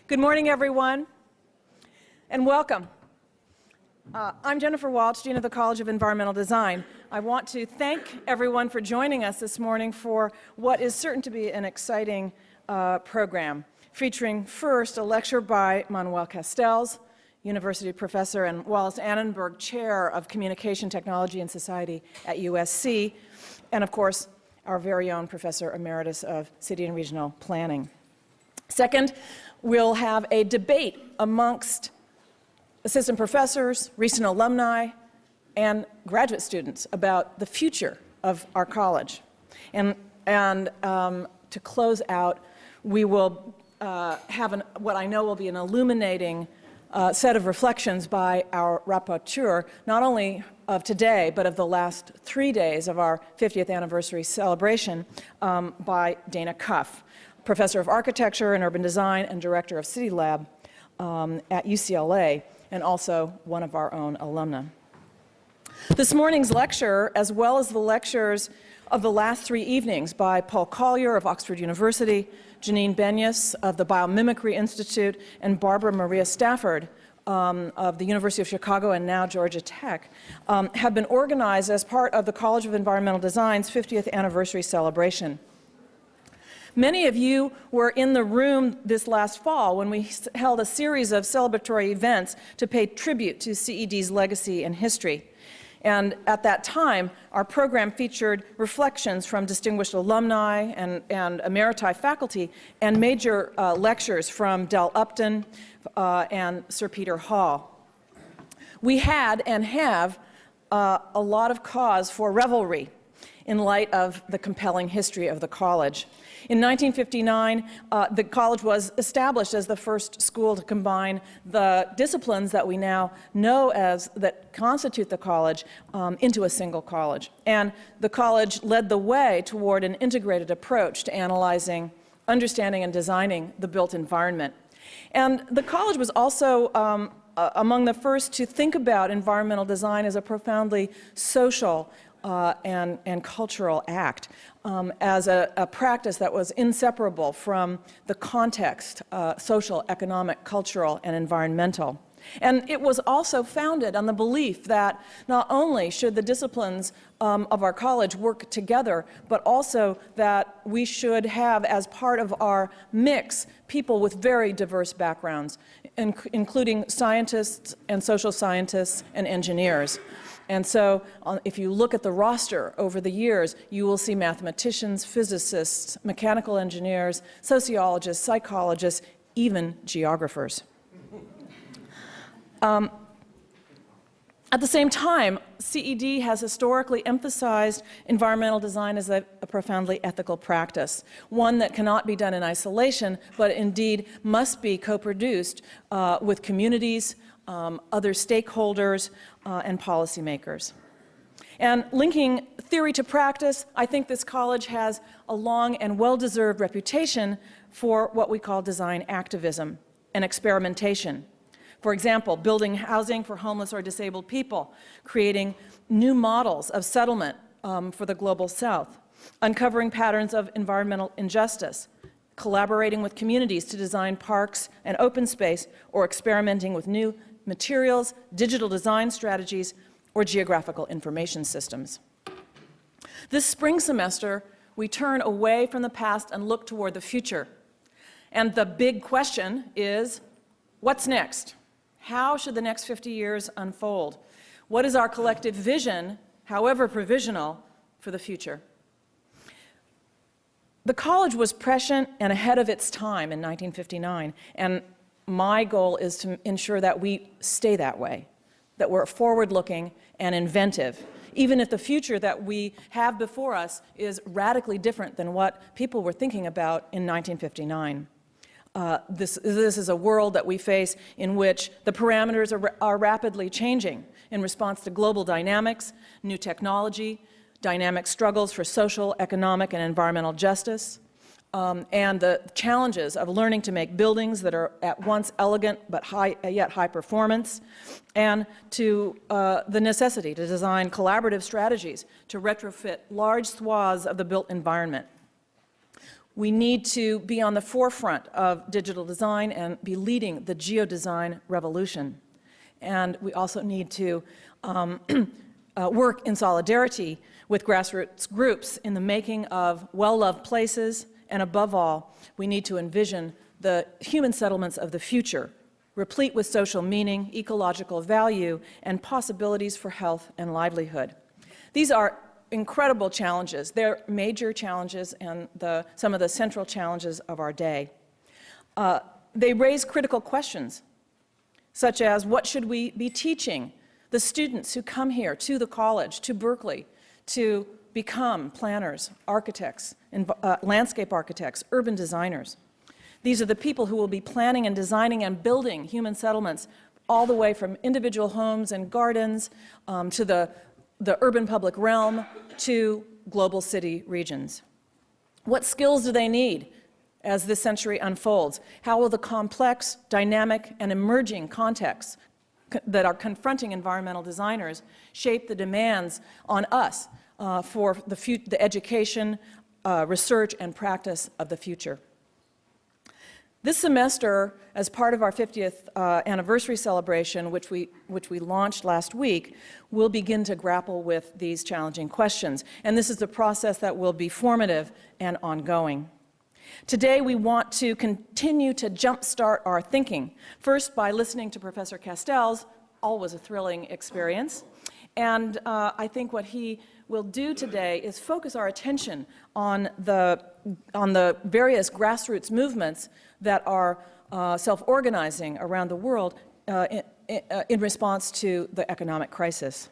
Good morning, everyone, and welcome. I'm Jennifer Walsh, Dean of the College of Environmental Design. I want to thank everyone for joining us this morning for what is certain to be an exciting program, featuring first a lecture by Manuel Castells, University Professor and Wallace Annenberg Chair of Communication Technology and Society at USC, and of course, our very own Professor Emeritus of City and Regional Planning. Second, we'll have a debate amongst assistant professors, recent alumni, and graduate students about the future of our college. And to close out, we will have what I know will be an illuminating set of reflections by our rapporteur, not only of today, but of the last 3 days of our 50th anniversary celebration, by Dana Cuff, Professor of Architecture and Urban Design and Director of City Lab at UCLA, and also one of our own alumna. This morning's lecture, as well as the lectures of the last 3 evenings by Paul Collier of Oxford University, Janine Benyus of the Biomimicry Institute, and Barbara Maria Stafford of the University of Chicago and now Georgia Tech, have been organized as part of the College of Environmental Design's 50th anniversary celebration. Many of you were in the room this last fall when we held a series of celebratory events to pay tribute to CED's legacy and history. And at that time, our program featured reflections from distinguished alumni and emeriti faculty and major lectures from Del Upton and Sir Peter Hall. We had and have a lot of cause for revelry in light of the compelling history of the college. In 1959, the college was established as the first school to combine the disciplines that we now know as that constitute the college into a single college. And the college led the way toward an integrated approach to analyzing, understanding, and designing the built environment. And the college was also among the first to think about environmental design as a profoundly social and cultural act, as a practice that was inseparable from the context, social, economic, cultural, and environmental. And it was also founded on the belief that not only should the disciplines of our college work together, but also that we should have as part of our mix people with very diverse backgrounds, including scientists and social scientists and engineers. And so if you look at the roster over the years, you will see mathematicians, physicists, mechanical engineers, sociologists, psychologists, even geographers. At the same time, CED has historically emphasized environmental design as a profoundly ethical practice, one that cannot be done in isolation, but indeed must be co-produced with communities, other stakeholders, and policymakers. And linking theory to practice, I think this college has a long and well-deserved reputation for what we call design activism and experimentation. For example, building housing for homeless or disabled people, creating new models of settlement for the global south, uncovering patterns of environmental injustice, collaborating with communities to design parks and open space, or experimenting with new materials, digital design strategies, or geographical information systems. This spring semester, we turn away from the past and look toward the future. And the big question is, what's next? How should the next 50 years unfold? What is our collective vision, however provisional, for the future? The college was prescient and ahead of its time in 1959, and my goal is to ensure that we stay that way, that we're forward-looking and inventive, even if the future that we have before us is radically different than what people were thinking about in 1959. This is a world that we face in which the parameters are rapidly changing in response to global dynamics, new technology, dynamic struggles for social, economic, and environmental justice, and the challenges of learning to make buildings that are at once elegant but yet high performance, and to the necessity to design collaborative strategies to retrofit large swaths of the built environment. We need to be on the forefront of digital design and be leading the geodesign revolution. And we also need to work in solidarity with grassroots groups in the making of well-loved places, and above all, we need to envision the human settlements of the future, replete with social meaning, ecological value, and possibilities for health and livelihood. These are incredible challenges. They're major challenges and some of the central challenges of our day. They raise critical questions, such as what should we be teaching the students who come here to the college, to Berkeley, to become planners, architects, landscape architects, urban designers. These are the people who will be planning and designing and building human settlements all the way from individual homes and gardens to the urban public realm to global city regions. What skills do they need as this century unfolds? How will the complex, dynamic, and emerging contexts that are confronting environmental designers shape the demands on us for the education, research, and practice of the future? This semester, as part of our 50th anniversary celebration, which we launched last week, we'll begin to grapple with these challenging questions. And this is a process that will be formative and ongoing. Today, we want to continue to jumpstart our thinking, first by listening to Professor Castells, always a thrilling experience. And I think what he will do today is focus our attention on the various grassroots movements that are self-organizing around the world in response to the economic crisis.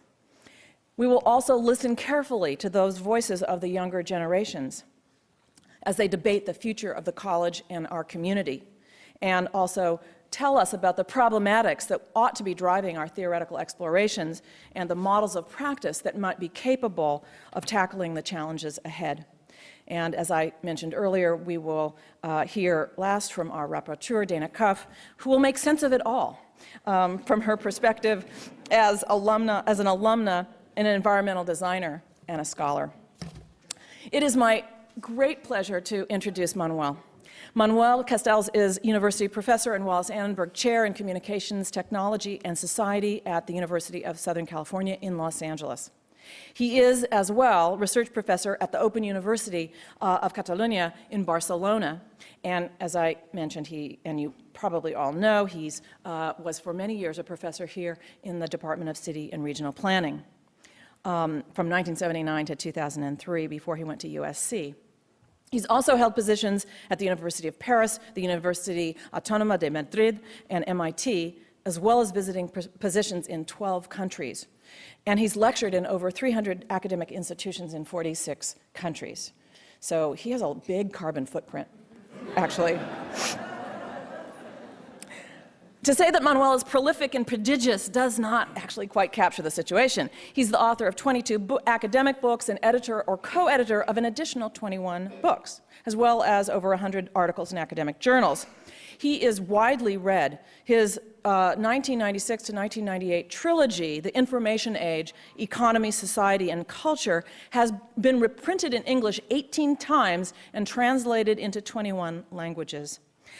We will also listen carefully to those voices of the younger generations as they debate the future of the college and our community, and also tell us about the problematics that ought to be driving our theoretical explorations and the models of practice that might be capable of tackling the challenges ahead. And as I mentioned earlier, we will hear last from our rapporteur, Dana Cuff, who will make sense of it all from her perspective as an alumna and an environmental designer and a scholar. It is my great pleasure to introduce Manuel. Manuel Castells is University Professor and Wallace Annenberg Chair in Communications, Technology, and Society at the University of Southern California in Los Angeles. He is, as well, Research Professor at the Open University of Catalonia in Barcelona. And as I mentioned, and you probably all know, he was for many years a professor here in the Department of City and Regional Planning from 1979 to 2003 before he went to USC. He's also held positions at the University of Paris, the University Autónoma de Madrid, and MIT, as well as visiting positions in 12 countries. And he's lectured in over 300 academic institutions in 46 countries. So he has a big carbon footprint, actually. To say that Manuel is prolific and prodigious does not actually quite capture the situation. He's the author of 22 academic books and editor or co-editor of an additional 21 books, as well as over 100 articles in academic journals. He is widely read. His 1996 to 1998 trilogy, The Information Age, Economy, Society, and Culture, has been reprinted in English 18 times and translated into 21 languages.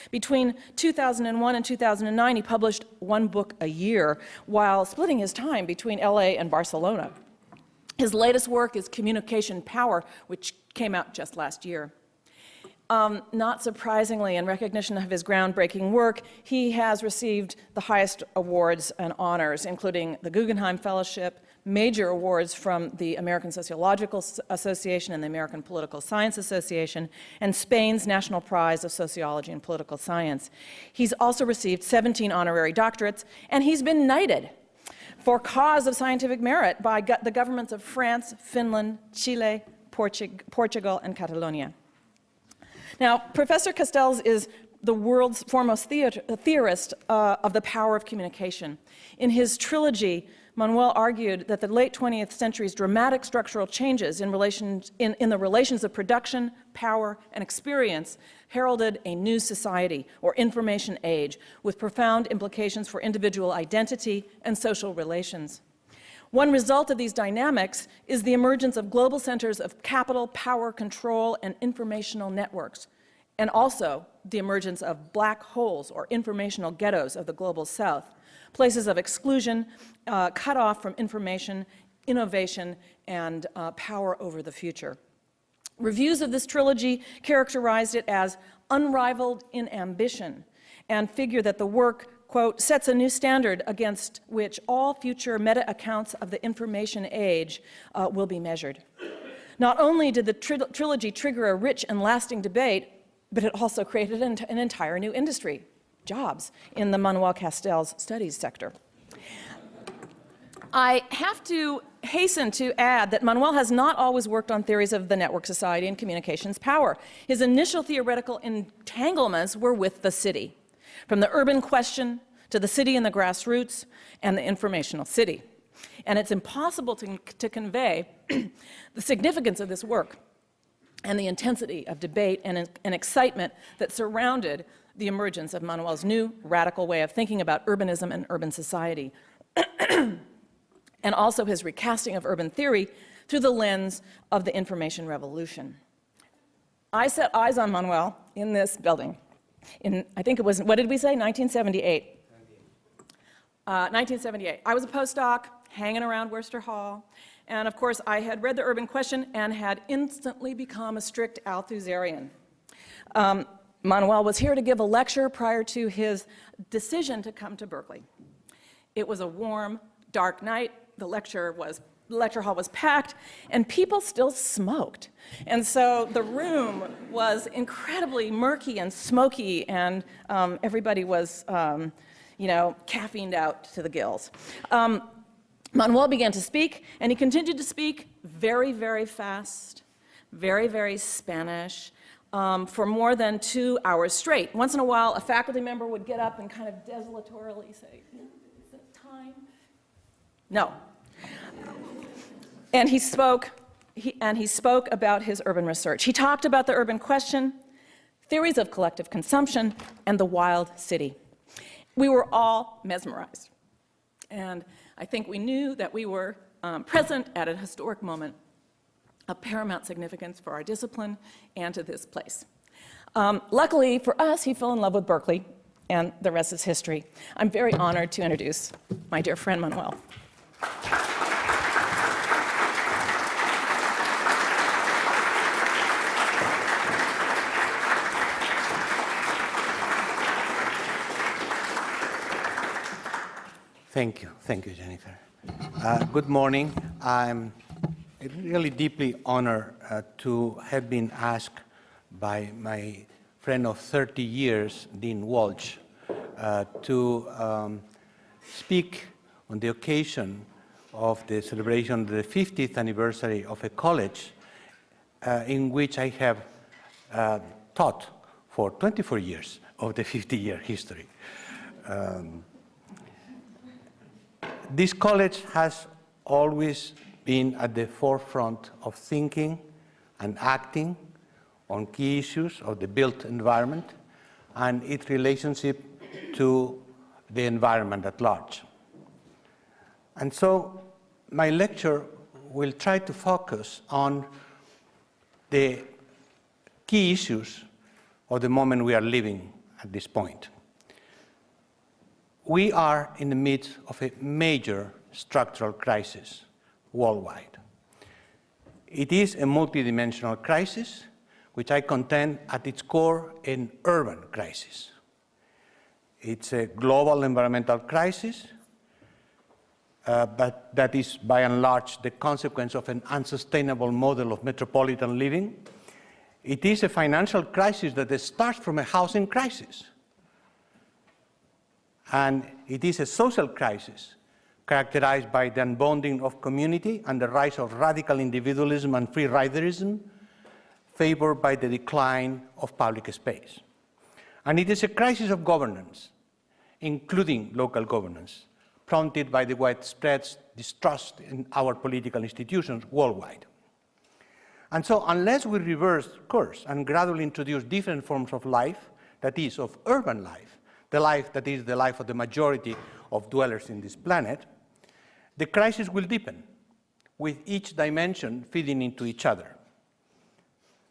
Between 2001 and 2009, he published one book a year while splitting his time between LA and Barcelona. His latest work is Communication Power, which came out just last year. Not surprisingly, in recognition of his groundbreaking work, he has received the highest awards and honors, including the Guggenheim Fellowship, major awards from the American Sociological Association and the American Political Science Association, and Spain's National Prize of Sociology and Political Science. He's also received 17 honorary doctorates, and he's been knighted for cause of scientific merit by the governments of France, Finland, Chile, Portugal, and Catalonia. Now, Professor Castells is the world's foremost theorist of the power of communication. In his trilogy, Manuel argued that the late 20th century's dramatic structural changes in the relations of production, power, and experience heralded a new society, or information age, with profound implications for individual identity and social relations. One result of these dynamics is the emergence of global centers of capital, power, control, and informational networks, and also the emergence of black holes or informational ghettos of the global south, places of exclusion, cut off from information, innovation, and power over the future. Reviews of this trilogy characterized it as unrivaled in ambition and figure that the work, quote, sets a new standard against which all future meta-accounts of the information age will be measured. Not only did the trilogy trigger a rich and lasting debate, but it also created an entire new industry, jobs, in the Manuel Castell's studies sector. I have to hasten to add that Manuel has not always worked on theories of the network society and communications power. His initial theoretical entanglements were with the city, from the urban question to the city and the grassroots and the informational city. And it's impossible to convey the significance of this work and the intensity of debate and excitement that surrounded the emergence of Manuel's new radical way of thinking about urbanism and urban society, and also his recasting of urban theory through the lens of the information revolution. I set eyes on Manuel in this building in, I think it was, what did we say, 1978? 1978. I was a postdoc hanging around Worcester Hall, and of course I had read The Urban Question and had instantly become a strict Althusserian. Manuel was here to give a lecture prior to his decision to come to Berkeley. It was a warm, dark night. The lecture hall was packed, and people still smoked. And so the room was incredibly murky and smoky, and everybody was, caffeined out to the gills. Manuel began to speak, and he continued to speak very, very fast, very, very Spanish, for more than 2 hours straight. Once in a while, a faculty member would get up and kind of desolatorily say, is it time? No. And he spoke about his urban research. He talked about the urban question, theories of collective consumption, and the wild city. We were all mesmerized. And I think we knew that we were present at a historic moment of paramount significance for our discipline and to this place. Luckily for us, he fell in love with Berkeley, and the rest is history. I'm very honored to introduce my dear friend Manuel. Thank you, Jennifer. Good morning. I'm really deeply honored to have been asked by my friend of 30 years, Dean Walsh, to speak on the occasion of the celebration of the 50th anniversary of a college in which I have taught for 24 years of the 50-year history. This college has always been at the forefront of thinking and acting on key issues of the built environment and its relationship to the environment at large. And so my lecture will try to focus on the key issues of the moment we are living at this point. We are in the midst of a major structural crisis worldwide. It is a multidimensional crisis, which I contend at its core an urban crisis. It's a global environmental crisis, but that is by and large the consequence of an unsustainable model of metropolitan living. It is a financial crisis that starts from a housing crisis. And it is a social crisis characterized by the unbonding of community and the rise of radical individualism and free-riderism, favored by the decline of public space. And it is a crisis of governance, including local governance, prompted by the widespread distrust in our political institutions worldwide. And so unless we reverse course and gradually introduce different forms of life, that is, of urban life, the life that is the life of the majority of dwellers in this planet, The crisis will deepen, with each dimension feeding into each other.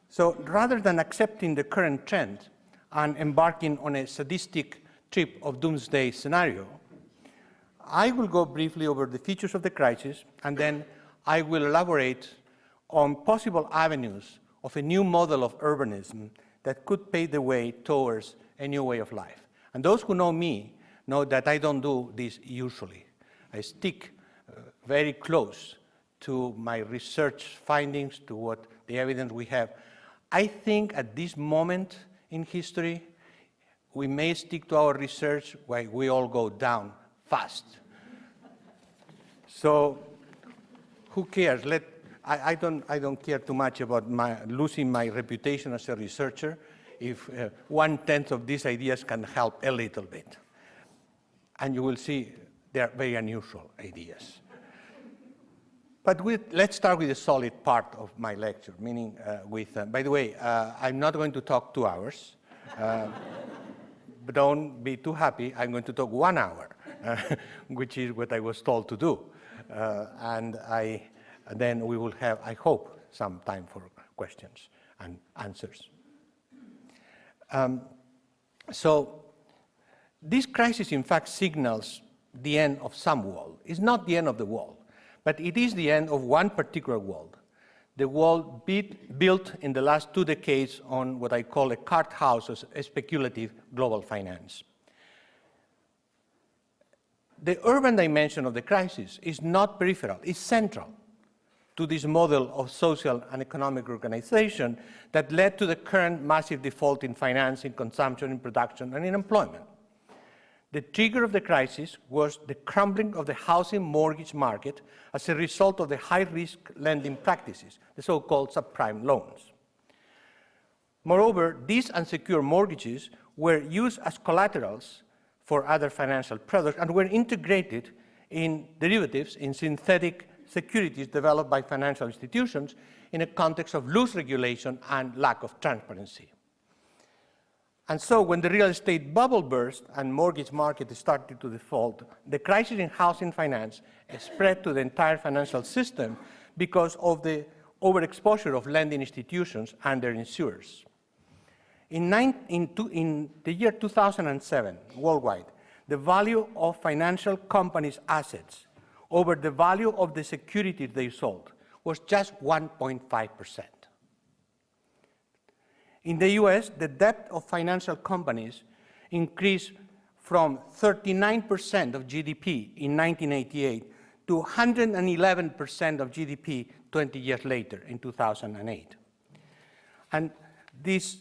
So rather than accepting the current trend and embarking on a sadistic trip of doomsday scenario, I will go briefly over the features of the crisis, and then I will elaborate on possible avenues of a new model of urbanism that could pave the way towards a new way of life. And those who know me know that I don't do this usually. I stick very close to my research findings, to what the evidence we have. I think at this moment in history, we may stick to our research while we all go down fast. So who cares? I don't care too much about losing my reputation as a researcher if 1/10 of these ideas can help a little bit. And you will see they are very unusual ideas. But let's start with the solid part of my lecture, meaning by the way, I'm not going to talk 2 hours. But don't be too happy. I'm going to talk 1 hour, which is what I was told to do. And then we will have, I hope, some time for questions and answers. So this crisis, in fact, signals the end of some world. It's not the end of the world, but it is the end of one particular world, the world built in the last 2 decades on what I call a cart house of speculative global finance. The urban dimension of the crisis is not peripheral, it's central to this model of social and economic organization that led to the current massive default in finance, in consumption, in production, and in employment. The trigger of the crisis was the crumbling of the housing mortgage market as a result of the high-risk lending practices, the so-called subprime loans. Moreover, these unsecured mortgages were used as collaterals for other financial products and were integrated in derivatives, in synthetic securities developed by financial institutions in a context of loose regulation and lack of transparency. And so when the real estate bubble burst and mortgage market started to default, the crisis in housing finance spread to the entire financial system because of the overexposure of lending institutions and their insurers. In the year 2007, worldwide, the value of financial companies' assets over the value of the securities they sold was just 1.5%. In the US, the debt of financial companies increased from 39% of GDP in 1988 to 111% of GDP 20 years later in 2008. And this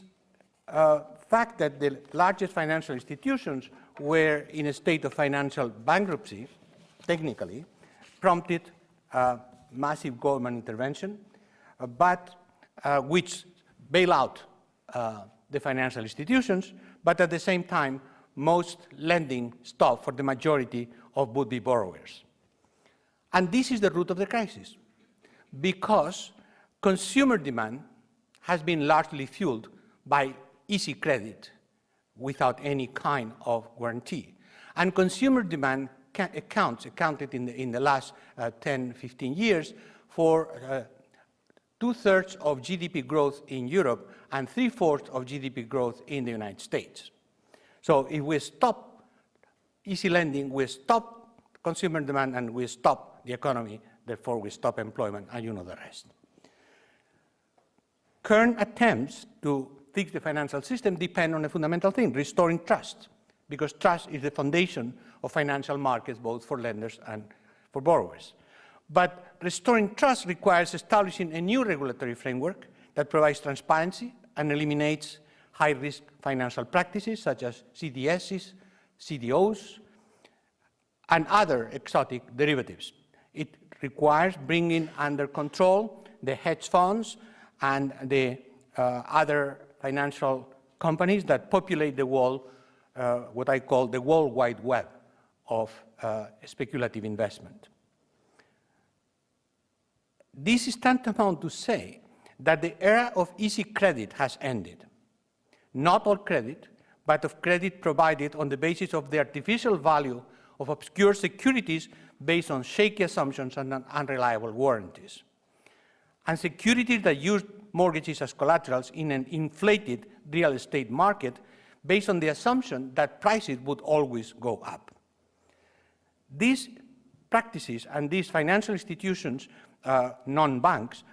fact that the largest financial institutions were in a state of financial bankruptcy, technically, prompted massive government intervention, but which bailed out the financial institutions, but at the same time, most lending stopped for the majority of would-be borrowers. And this is the root of the crisis, because consumer demand has been largely fueled by easy credit without any kind of guarantee. And consumer demand accounted in the last 10, 15 years for 2/3 of GDP growth in Europe and 3/4 of GDP growth in the United States. So if we stop easy lending, we stop consumer demand, and we stop the economy, therefore we stop employment, and you know the rest. Current attempts to fix the financial system depend on a fundamental thing, restoring trust, because trust is the foundation of financial markets, both for lenders and for borrowers. But restoring trust requires establishing a new regulatory framework that provides transparency and eliminates high-risk financial practices such as CDSs, CDOs, and other exotic derivatives. It requires bringing under control the hedge funds and the other financial companies that populate the world, what I call the World Wide Web of speculative investment. This is tantamount to say that the era of easy credit has ended. Not all credit, but of credit provided on the basis of the artificial value of obscure securities based on shaky assumptions and unreliable warranties. And securities that used mortgages as collaterals in an inflated real estate market based on the assumption that prices would always go up. These practices and these financial institutions, non-banks,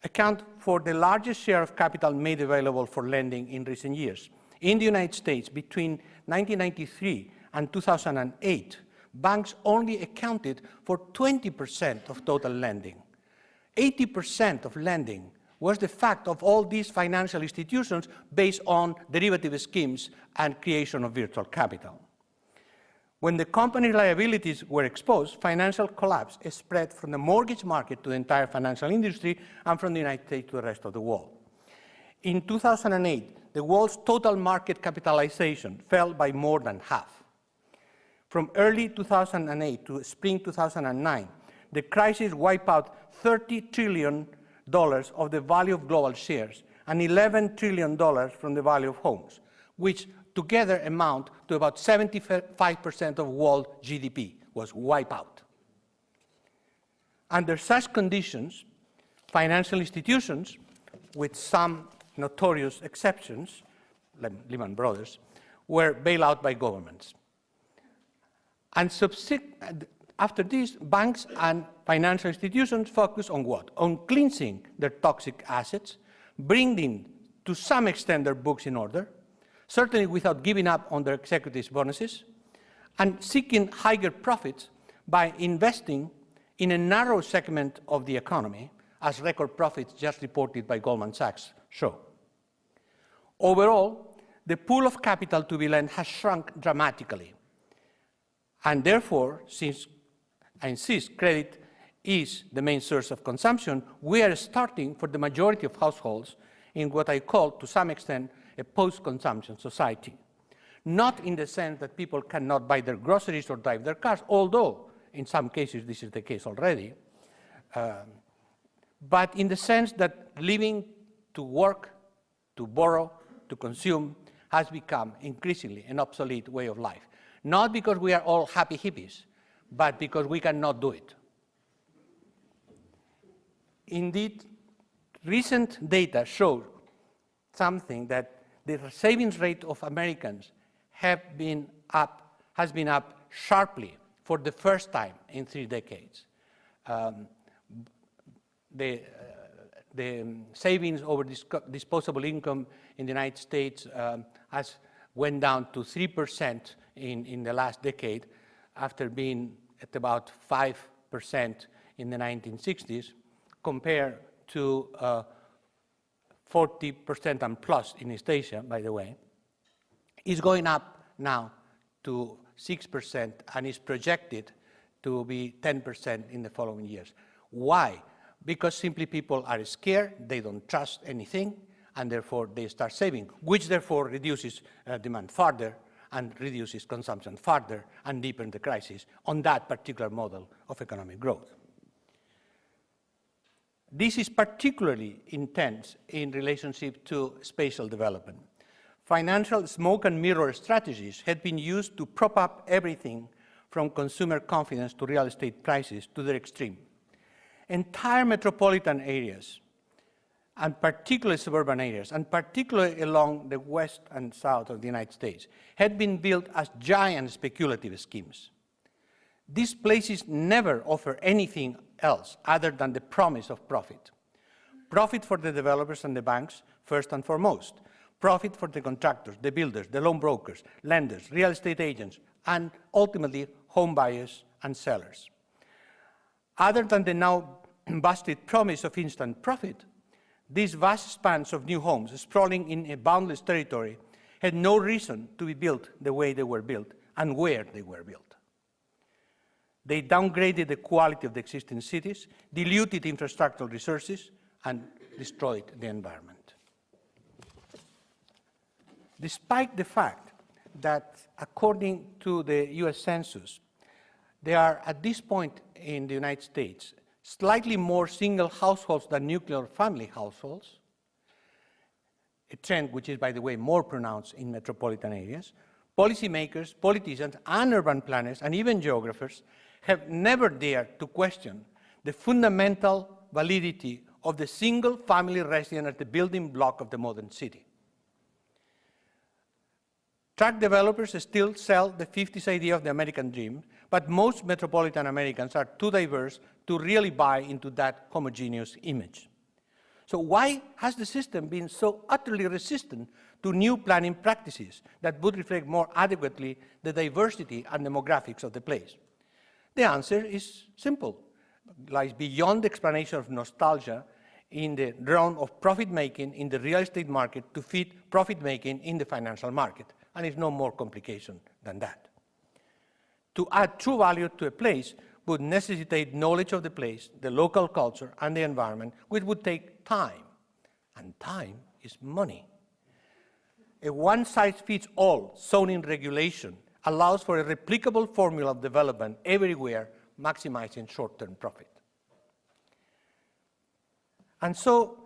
account for the largest share of capital made available for lending in recent years. In the United States, between 1993 and 2008, banks only accounted for 20% of total lending. 80% of lending was the fact of all these financial institutions based on derivative schemes and creation of virtual capital. When the company liabilities were exposed, financial collapse spread from the mortgage market to the entire financial industry and from the United States to the rest of the world. In 2008, the world's total market capitalization fell by more than half. From early 2008 to spring 2009, the crisis wiped out $30 trillion of the value of global shares and $11 trillion from the value of homes, which together amount to about 75% of world GDP was wiped out. Under such conditions, financial institutions, with some notorious exceptions, like Lehman Brothers, were bailed out by governments. And after this, banks and financial institutions focus on what? On cleansing their toxic assets, bringing to some extent their books in order, certainly without giving up on their executives' bonuses, and seeking higher profits by investing in a narrow segment of the economy, as record profits just reported by Goldman Sachs show. Overall, the pool of capital to be lent has shrunk dramatically. And therefore, since I insist credit is the main source of consumption, we are starting for the majority of households in what I call, to some extent, a post-consumption society. Not in the sense that people cannot buy their groceries or drive their cars, although in some cases this is the case already, but in the sense that living to work, to borrow, to consume has become increasingly an obsolete way of life. Not because we are all happy hippies, but because we cannot do it. Indeed, recent data show something that the savings rate of Americans has been up sharply for the first time in 3 decades. The savings over disposable income in the United States has went down to 3% in the last decade, after being at about 5% in the 1960s, compared to 40% and plus in East Asia, by the way, is going up now to 6% and is projected to be 10% in the following years. Why? Because simply people are scared, they don't trust anything, and therefore they start saving, which therefore reduces demand further and reduces consumption further and deepens the crisis on that particular model of economic growth. This is particularly intense in relationship to spatial development. Financial smoke and mirror strategies had been used to prop up everything from consumer confidence to real estate prices to their extreme. Entire metropolitan areas, and particularly suburban areas, and particularly along the west and south of the United States, had been built as giant speculative schemes. These places never offer anything else other than the promise of profit. Profit for the developers and the banks, first and foremost. Profit for the contractors, the builders, the loan brokers, lenders, real estate agents, and ultimately home buyers and sellers. Other than the now busted promise of instant profit, these vast spans of new homes sprawling in a boundless territory had no reason to be built the way they were built and where they were built. They downgraded the quality of the existing cities, diluted infrastructural resources, and destroyed the environment. Despite the fact that, according to the US Census, there are, at this point in the United States, slightly more single households than nuclear family households, a trend which is, by the way, more pronounced in metropolitan areas, policymakers, politicians, and urban planners, and even geographers have never dared to question the fundamental validity of the single-family residence as the building block of the modern city. Tract developers still sell the 50s idea of the American dream, but most metropolitan Americans are too diverse to really buy into that homogeneous image. So why has the system been so utterly resistant to new planning practices that would reflect more adequately the diversity and demographics of the place? The answer is simple. It lies beyond the explanation of nostalgia in the realm of profit-making in the real estate market to feed profit-making in the financial market. And it's no more complication than that. To add true value to a place would necessitate knowledge of the place, the local culture, and the environment, which would take time. And time is money. A one-size-fits-all zoning regulation allows for a replicable formula of development everywhere, maximizing short-term profit. And so,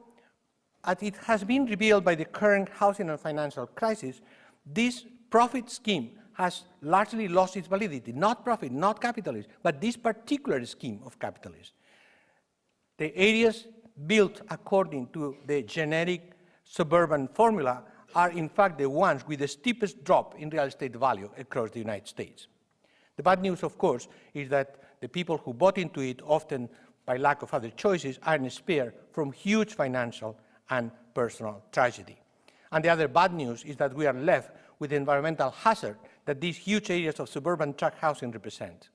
as it has been revealed by the current housing and financial crisis, this profit scheme has largely lost its validity. Not profit, not capitalism, but this particular scheme of capitalism. The areas built according to the generic suburban formula are in fact the ones with the steepest drop in real estate value across the United States. The bad news, of course, is that the people who bought into it, often by lack of other choices, are spared from huge financial and personal tragedy. And the other bad news is that we are left with the environmental hazard that these huge areas of suburban tract housing represent.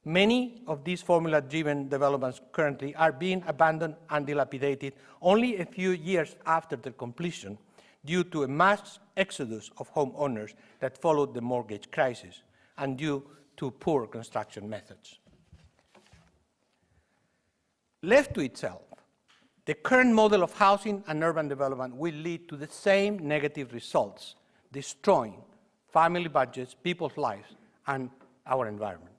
Many of these formula-driven developments currently are being abandoned and dilapidated only a few years after their completion due to a mass exodus of homeowners that followed the mortgage crisis and due to poor construction methods. Left to itself, the current model of housing and urban development will lead to the same negative results, destroying family budgets, people's lives, and our environment.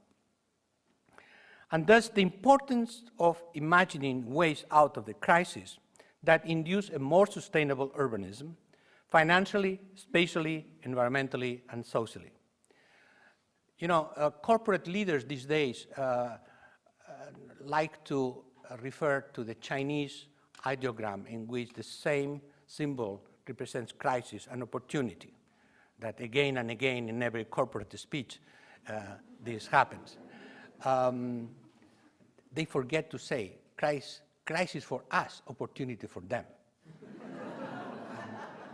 And thus, the importance of imagining ways out of the crisis that induce a more sustainable urbanism, financially, spatially, environmentally, and socially. You know, corporate leaders these days like to refer to the Chinese ideogram in which the same symbol represents crisis and opportunity, that again and again in every corporate speech this happens. They forget to say crisis for us, opportunity for them.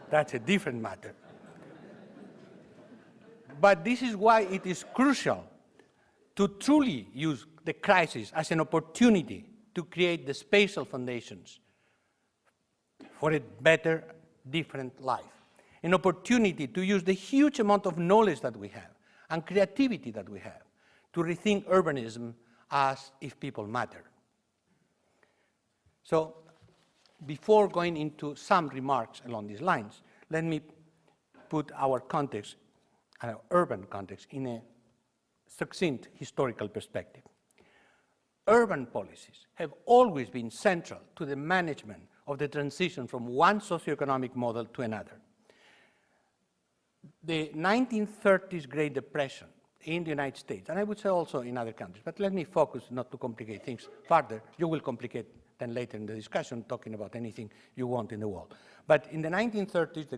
That's a different matter. But this is why it is crucial to truly use the crisis as an opportunity to create the spatial foundations for a better, different life. An opportunity to use the huge amount of knowledge that we have and creativity that we have to rethink urbanism as if people matter. So, before going into some remarks along these lines, let me put our context, our urban context, in a succinct historical perspective. Urban policies have always been central to the management of the transition from one socioeconomic model to another. The 1930s Great Depression in the United States, and I would say also in other countries, but let me focus not to complicate things further. You will complicate then later in the discussion talking about anything you want in the world. But in the 1930s,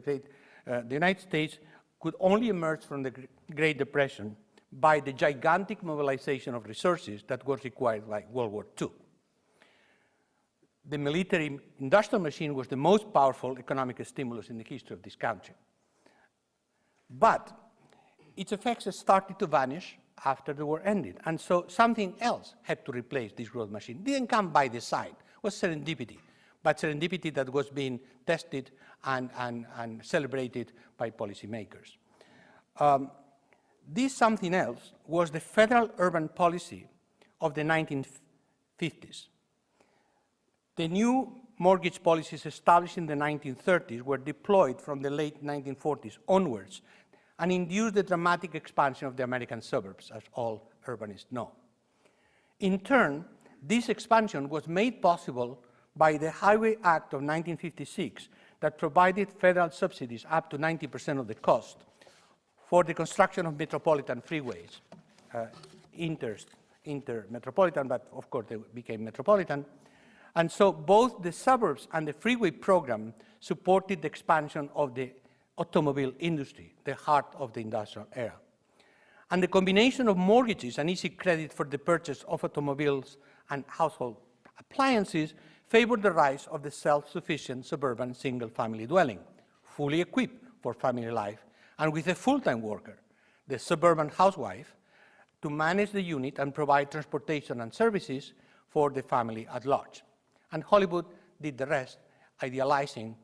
the United States could only emerge from the Great Depression by the gigantic mobilization of resources that was required by World War II. The military industrial machine was the most powerful economic stimulus in the history of this country. But its effects started to vanish after the war ended, and so something else had to replace this growth machine. It didn't come by the side, it was serendipity, but serendipity that was being tested and celebrated by policymakers. This something else was the federal urban policy of the 1950s. The new mortgage policies established in the 1930s were deployed from the late 1940s onwards and induced the dramatic expansion of the American suburbs, as all urbanists know. In turn, this expansion was made possible by the Highway Act of 1956 that provided federal subsidies up to 90% of the cost for the construction of metropolitan freeways, inter-metropolitan, but of course they became metropolitan. And so both the suburbs and the freeway program supported the expansion of the automobile industry, the heart of the industrial era. And the combination of mortgages and easy credit for the purchase of automobiles and household appliances favored the rise of the self-sufficient suburban single-family dwelling, fully equipped for family life, and with a full-time worker, the suburban housewife, to manage the unit and provide transportation and services for the family at large. And Hollywood did the rest, idealizing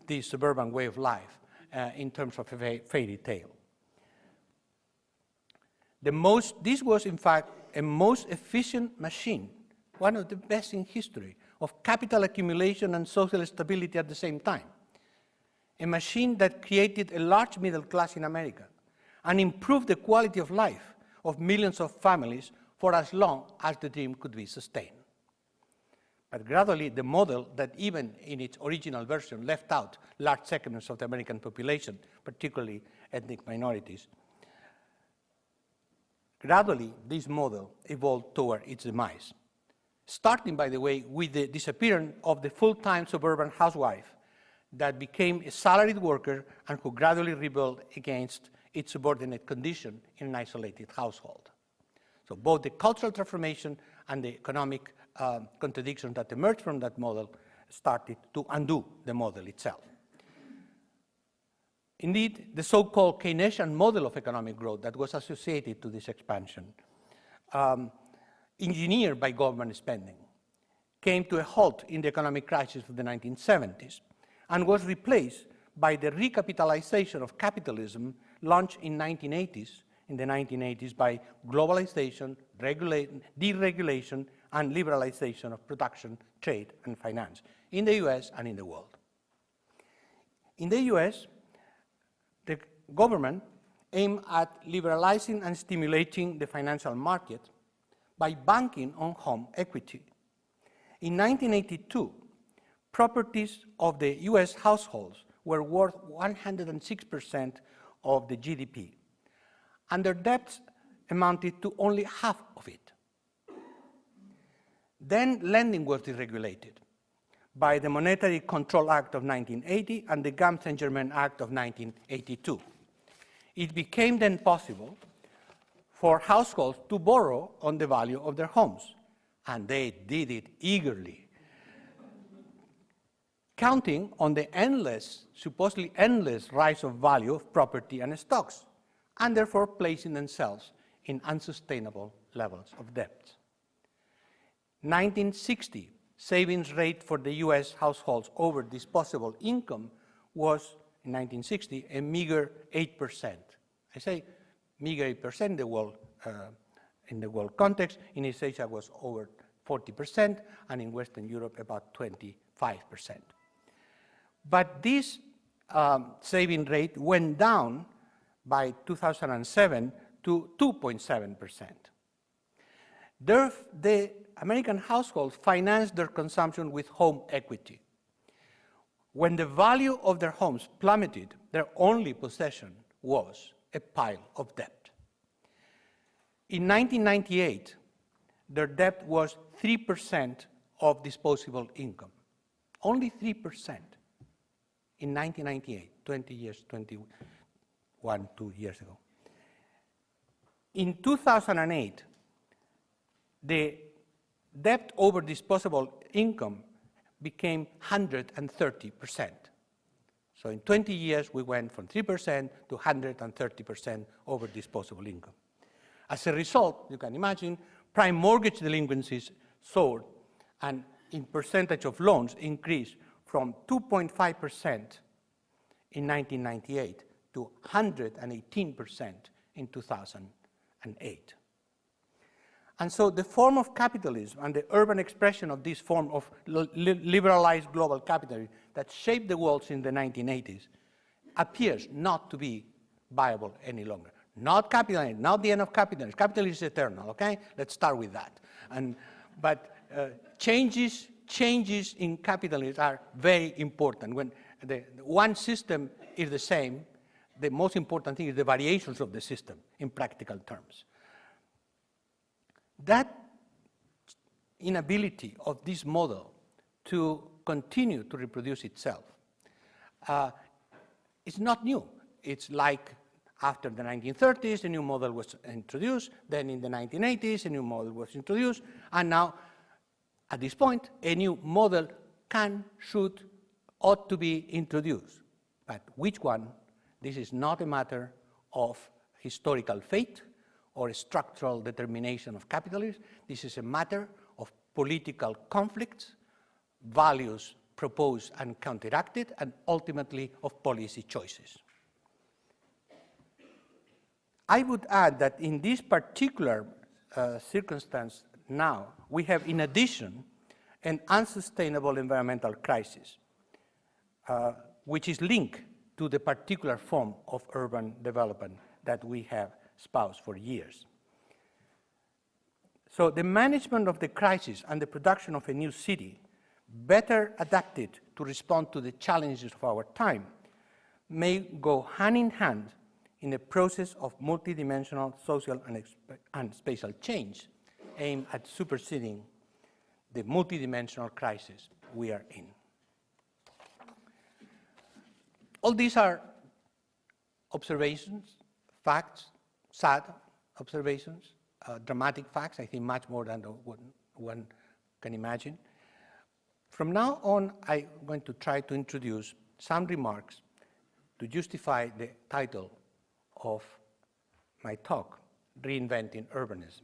the suburban way of life in terms of a fairy tale. This was, in fact, a most efficient machine, one of the best in history, of capital accumulation and social stability at the same time. A machine that created a large middle class in America and improved the quality of life of millions of families for as long as the dream could be sustained. But gradually, the model that even in its original version left out large segments of the American population, particularly ethnic minorities, gradually this model evolved toward its demise. Starting, by the way, with the disappearance of the full-time suburban housewife that became a salaried worker and who gradually rebelled against its subordinate condition in an isolated household. So both the cultural transformation and the economic contradictions that emerged from that model started to undo the model itself. Indeed, the so-called Keynesian model of economic growth that was associated to this expansion, engineered by government spending, came to a halt in the economic crisis of the 1970s and was replaced by the recapitalization of capitalism launched in the 1980s by globalization, deregulation, and liberalization of production, trade, and finance in the US and in the world. In the US, the government aimed at liberalizing and stimulating the financial market by banking on home equity. In 1982, properties of the US households were worth 106% of the GDP, and their debts amounted to only half of it. Then lending was deregulated by the Monetary Control Act of 1980 and the Gump-Saint-Germain Act of 1982. It became then possible for households to borrow on the value of their homes, and they did it eagerly, counting on the supposedly endless rise of value of property and stocks, and therefore placing themselves in unsustainable levels of debt. 1960 savings rate for the US households over disposable income was, in 1960, a meager 8%. I say meager 8% in the world context. In East Asia was over 40%, and in Western Europe about 25%. But this saving rate went down by 2007 to 2.7%. The American households financed their consumption with home equity. When the value of their homes plummeted, their only possession was a pile of debt. In 1998, their debt was 3% of disposable income. Only 3% in 1998, 2 years ago. In 2008, the debt over disposable income became 130%. So in 20 years, we went from 3% to 130% over disposable income. As a result, you can imagine, prime mortgage delinquencies soared, and in percentage of loans increased from 2.5% in 1998 to 118% in 2008. And so the form of capitalism and the urban expression of this form of liberalized global capitalism that shaped the world in the 1980s appears not to be viable any longer. Not capitalism, not the end of capitalism. Capitalism is eternal, okay? Let's start with that. But changes in capitalism are very important. When one system is the same, the most important thing is the variations of the system in practical terms. That inability of this model to continue to reproduce itself is not new. It's like after the 1930s, a new model was introduced, then in the 1980s, a new model was introduced, and now, at this point, a new model ought to be introduced. But which one? This is not a matter of historical fate or a structural determination of capitalism. This is a matter of political conflicts, values proposed and counteracted, and ultimately of policy choices. I would add that in this particular circumstance now, we have, in addition, an unsustainable environmental crisis, which is linked to the particular form of urban development that we have espoused for years. So the management of the crisis and the production of a new city, better adapted to respond to the challenges of our time, may go hand in hand in a process of multidimensional social and spatial change aimed at superseding the multidimensional crisis we are in. All these are observations, facts, sad observations, dramatic facts, I think much more than one can imagine. From now on, I'm going to try to introduce some remarks to justify the title of my talk, Reinventing Urbanism.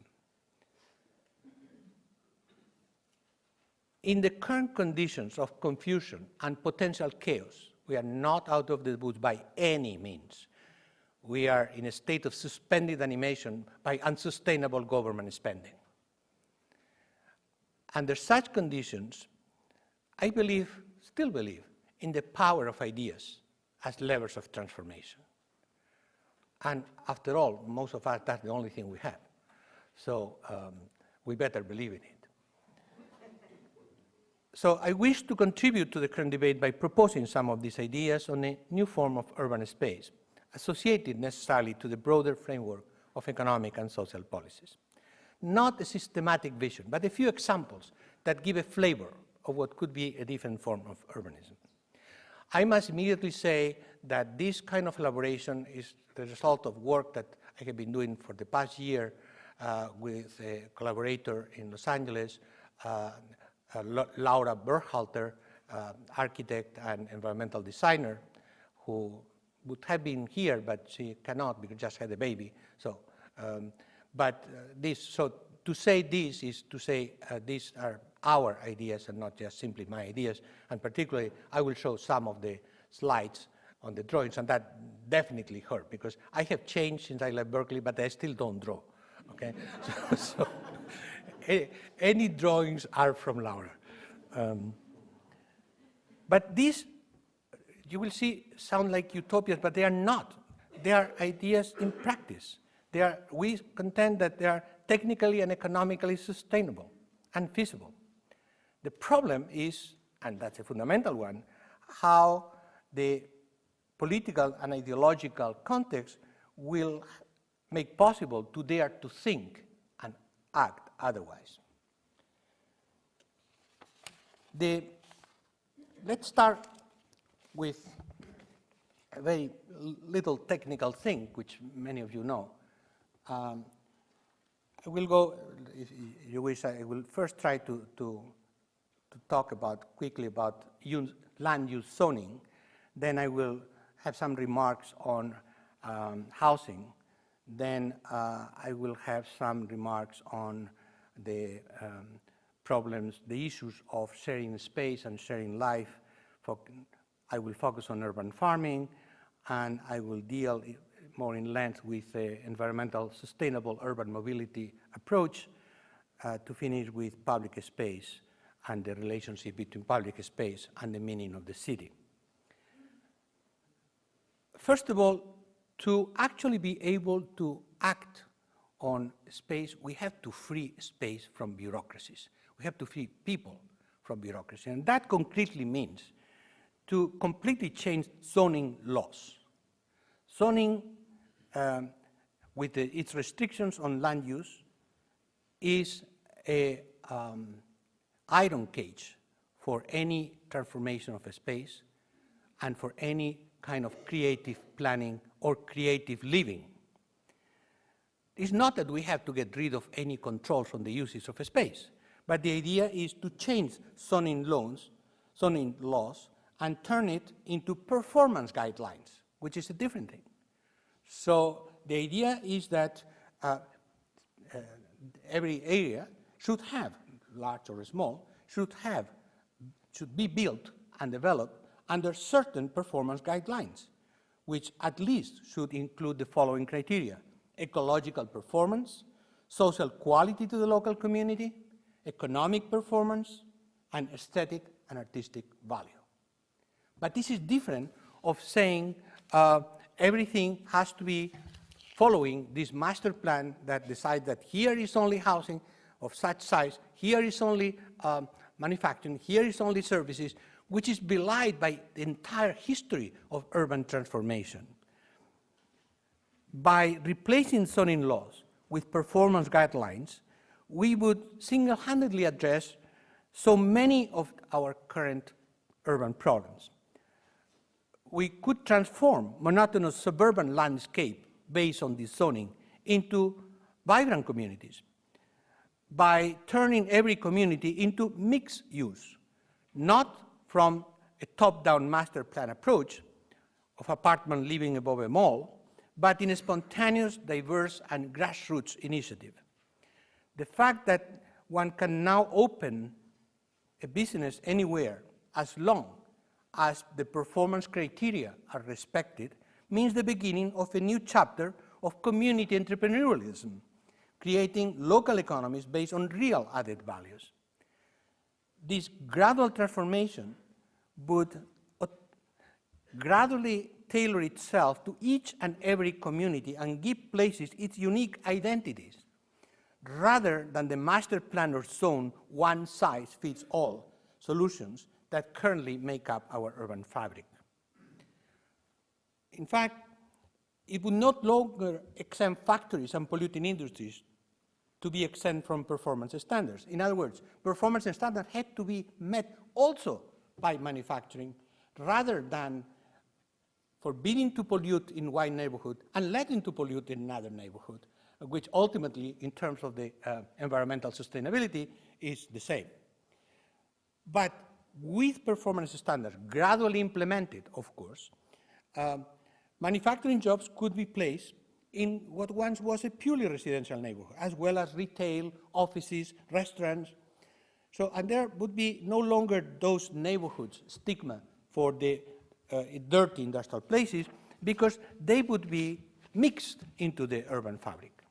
In the current conditions of confusion and potential chaos, we are not out of the woods by any means. We are in a state of suspended animation by unsustainable government spending. Under such conditions, I still believe, in the power of ideas as levers of transformation. And after all, most of us, that's the only thing we have. So we better believe in it. So I wish to contribute to the current debate by proposing some of these ideas on a new form of urban space, associated necessarily to the broader framework of economic and social policies. Not a systematic vision, but a few examples that give a flavor of what could be a different form of urbanism. I must immediately say that this kind of elaboration is the result of work that I have been doing for the past year with a collaborator in Los Angeles, Laura Berhalter, architect and environmental designer, who would have been here, but she cannot because she just had a baby. So, so to say this is to say these are our ideas and not just simply my ideas. And particularly, I will show some of the slides on the drawings, and that definitely hurt because I have changed since I left Berkeley, but I still don't draw. Okay, so any drawings are from Laura. But these, you will see, sound like utopias, but they are not. They are ideas in practice. We contend that they are technically and economically sustainable and feasible. The problem is, and that's a fundamental one, how the political and ideological context will make possible to dare to think and act otherwise. Let's start with a very little technical thing, which many of you know. I will go, if you wish, I will first try to talk quickly about land use zoning. Then I will have some remarks on housing. Then I will have some remarks on the problems, the issues of sharing space and sharing life. I will focus on urban farming, and I will deal more in length with the environmental sustainable urban mobility approach to finish with public space and the relationship between public space and the meaning of the city. First of all, to actually be able to act on space, we have to free space from bureaucracies. We have to free people from bureaucracy. And that concretely means to completely change zoning laws Zoning, with its restrictions on land use, is a iron cage for any transformation of a space and for any kind of creative planning or creative living. It's not that we have to get rid of any controls on the uses of a space, but the idea is to change zoning laws, and turn it into performance guidelines, which is a different thing. So the idea is that every area should have, large or small, should be built and developed under certain performance guidelines, which at least should include the following criteria: ecological performance, social quality to the local community, economic performance, and aesthetic and artistic value. But this is different of saying everything has to be following this master plan that decides that here is only housing of such size, here is only manufacturing, here is only services, which is belied by the entire history of urban transformation. By replacing zoning laws with performance guidelines, we would single-handedly address so many of our current urban problems. We could transform monotonous suburban landscape based on this zoning into vibrant communities by turning every community into mixed use, not from a top-down master plan approach of apartment living above a mall, but in a spontaneous, diverse, and grassroots initiative. The fact that one can now open a business anywhere as long as the performance criteria are respected means the beginning of a new chapter of community entrepreneurialism, creating local economies based on real added values. This gradual transformation would gradually tailor itself to each and every community and give places its unique identities, rather than the master plan or zone one-size-fits-all solutions that currently make up our urban fabric. In fact, it would not longer exempt factories and polluting industries to be exempt from performance standards. In other words, performance standards had to be met also by manufacturing, rather than forbidding to pollute in one neighborhood and letting to pollute in another neighborhood, which ultimately, in terms of the environmental sustainability, is the same. But with performance standards gradually implemented, of course, manufacturing jobs could be placed in what once was a purely residential neighborhood, as well as retail, offices, restaurants. So, and there would be no longer those neighborhoods stigma for the dirty industrial places, because they would be mixed into the urban fabric.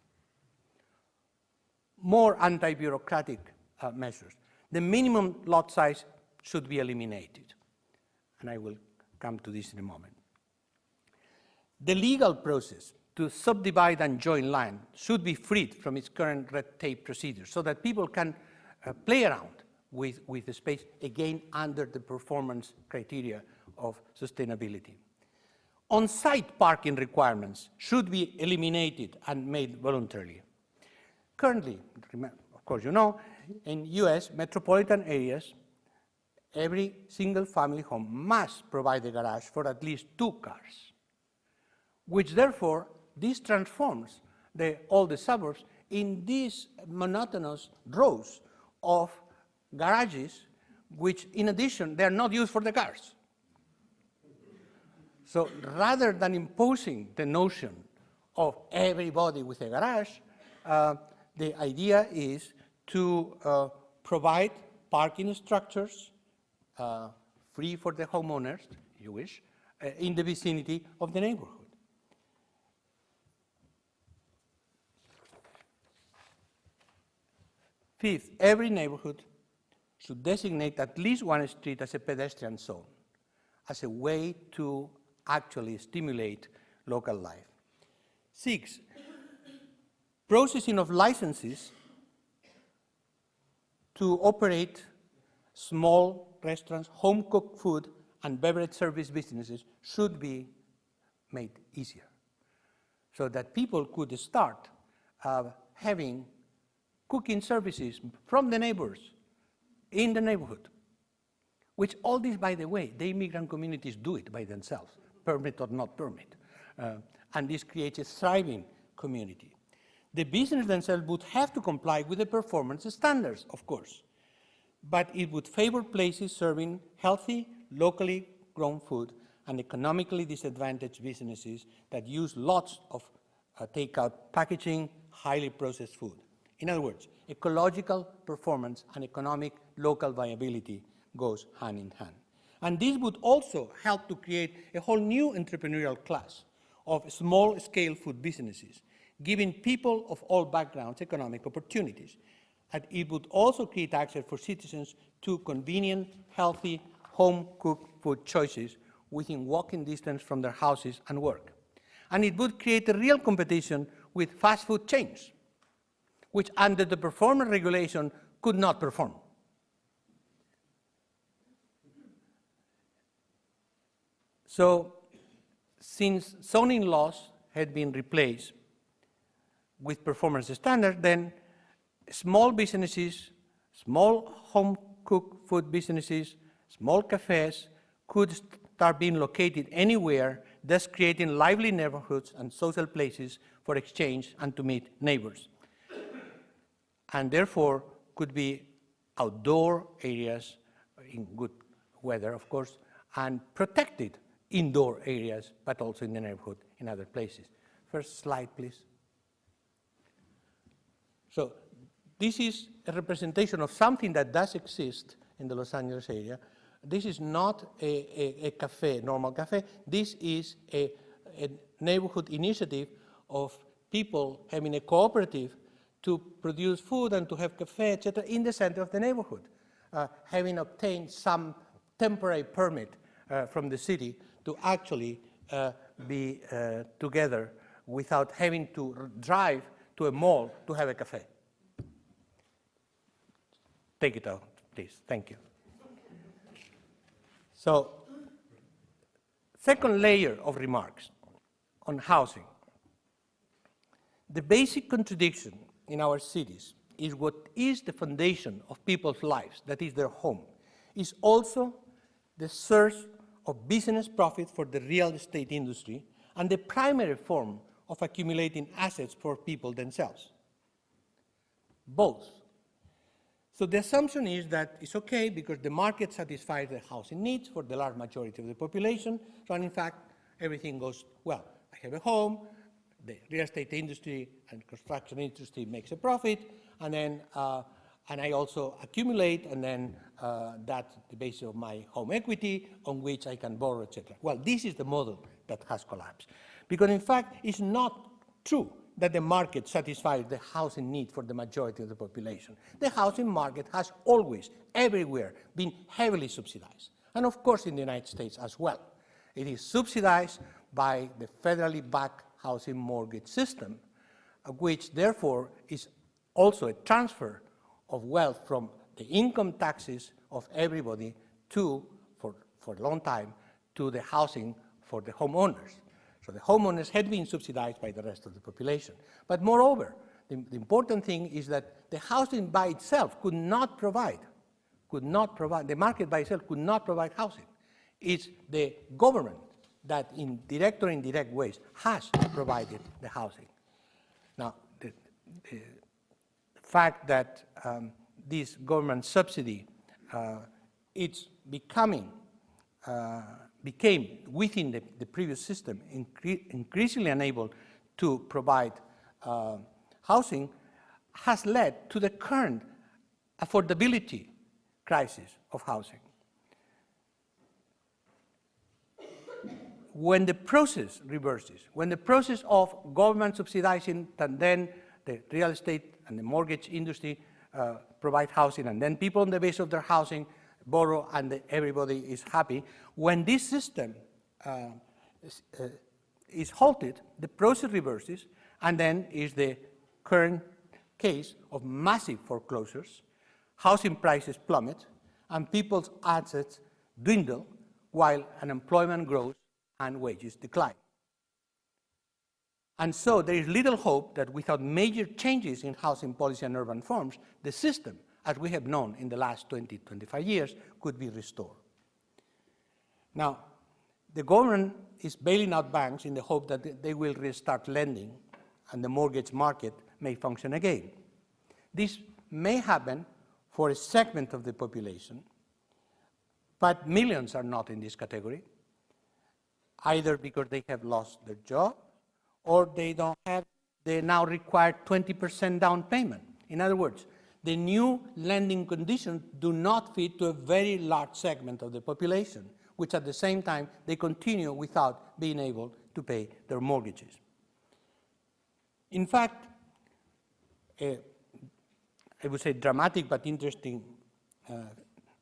More anti-bureaucratic measures. The minimum lot size should be eliminated, and I will come to this in a moment. The legal process to subdivide and join land should be freed from its current red tape procedures so that people can play around with the space, again, under the performance criteria of sustainability. On-site parking requirements should be eliminated and made voluntarily. Currently, of course you know, in US metropolitan areas, every single family home must provide a garage for at least 2 cars, which therefore, this transforms all the suburbs in these monotonous rows of garages, which in addition, they're not used for the cars. So rather than imposing the notion of everybody with a garage, the idea is to provide parking structures free for the homeowners, if you wish, in the vicinity of the neighborhood. Fifth, every neighborhood should designate at least one street as a pedestrian zone, as a way to actually stimulate local life. 6, processing of licenses to operate small restaurants, home-cooked food, and beverage service businesses should be made easier. so that people could start having cooking services from the neighbors in the neighborhood, which all this, by the way, the immigrant communities do it by themselves, permit or not permit. And this creates a thriving community. The business themselves would have to comply with the performance standards, of course, but it would favor places serving healthy, locally grown food and economically disadvantaged businesses that use lots of takeout packaging, highly processed food. In other words, ecological performance and economic local viability goes hand in hand. And this would also help to create a whole new entrepreneurial class of small-scale food businesses, giving people of all backgrounds economic opportunities. And it would also create access for citizens to convenient, healthy, home-cooked food choices within walking distance from their houses and work. And it would create a real competition with fast food chains, which under the performance regulation could not perform. So, since zoning laws had been replaced with performance standards, then small businesses, small home-cooked food businesses, small cafes could start being located anywhere, thus creating lively neighborhoods and social places for exchange and to meet neighbors. And therefore could be outdoor areas in good weather, of course, and protected indoor areas, but also in the neighborhood in other places. First slide, please. So this is a representation of something that does exist in the Los Angeles area. This is not a cafe, normal cafe. This is a neighborhood initiative of people having a cooperative to produce food and to have cafe, etc., in the center of the neighborhood, having obtained some temporary permit from the city to actually be together without having to drive to a mall to have a cafe. Take it out, please. Thank you. So, second layer of remarks on housing. The basic contradiction in our cities is what is the foundation of people's lives, that is their home, is also the source of business profit for the real estate industry and the primary form of accumulating assets for people themselves. Both. So the assumption is that it's okay because the market satisfies the housing needs for the large majority of the population, so in fact, everything goes well. I have a home, the real estate industry and construction industry makes a profit, and then and I also accumulate, and then that's the basis of my home equity on which I can borrow, etc. Well, this is the model that has collapsed. Because in fact, it's not true that the market satisfies the housing need for the majority of the population. The housing market has always, everywhere, been heavily subsidized. And of course in the United States as well. It is subsidized by the federally backed housing mortgage system, which therefore is also a transfer of wealth from the income taxes of everybody to, for a long time, to the housing for the homeowners. So the homeowners had been subsidized by the rest of the population. But moreover, the important thing is that the housing by itself could not provide, the market by itself could not provide housing. It's the government that in direct or indirect ways has provided the housing. Now, the fact that this government subsidy it's became within the previous system increasingly unable to provide housing has led to the current affordability crisis of housing. When the process reverses, when the process of government subsidizing and then the real estate and the mortgage industry provide housing, and then people on the base of their housing borrow and everybody is happy, when this system is halted, the process reverses, and then is the current case of massive foreclosures, housing prices plummet, and people's assets dwindle while unemployment grows and wages decline. And so there is little hope that without major changes in housing policy and urban forms, the system, as we have known in the last 20, 25 years, could be restored. Now, the government is bailing out banks in the hope that they will restart lending and the mortgage market may function again. This may happen for a segment of the population, but millions are not in this category, either because they have lost their job or they now require 20% down payment. In other words, the new lending conditions do not fit to a very large segment of the population, which at the same time they continue without being able to pay their mortgages. In fact, I would say dramatic but interesting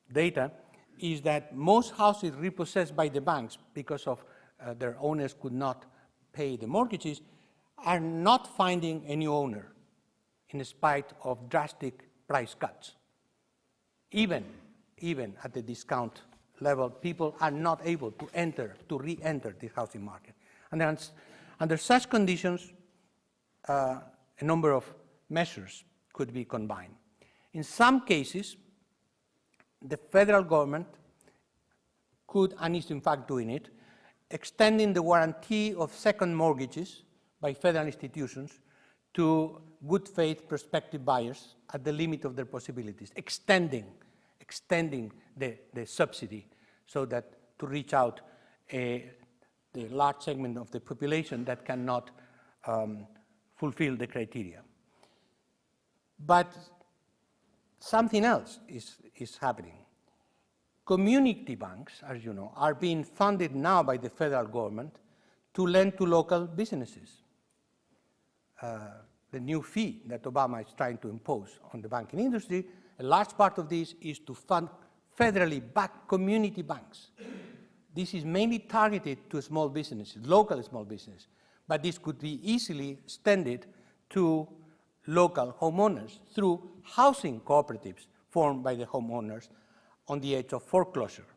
data is that most houses repossessed by the banks because of their owners could not pay the mortgages are not finding a new owner in spite of drastic price cuts. Even at the discount level, people are not able to re-enter the housing market. And then, under such conditions, a number of measures could be combined. In some cases, the federal government could, and is in fact doing it, extending the warranty of second mortgages by federal institutions to good faith prospective buyers at the limit of their possibilities, extending the subsidy so that to reach out the large segment of the population that cannot fulfill the criteria. But something else is happening. Community banks, as you know, are being funded now by the federal government to lend to local businesses. The new fee that Obama is trying to impose on the banking industry, a large part of this is to fund federally backed community banks. This is mainly targeted to small businesses, local small businesses, but this could be easily extended to local homeowners through housing cooperatives formed by the homeowners on the edge of foreclosure,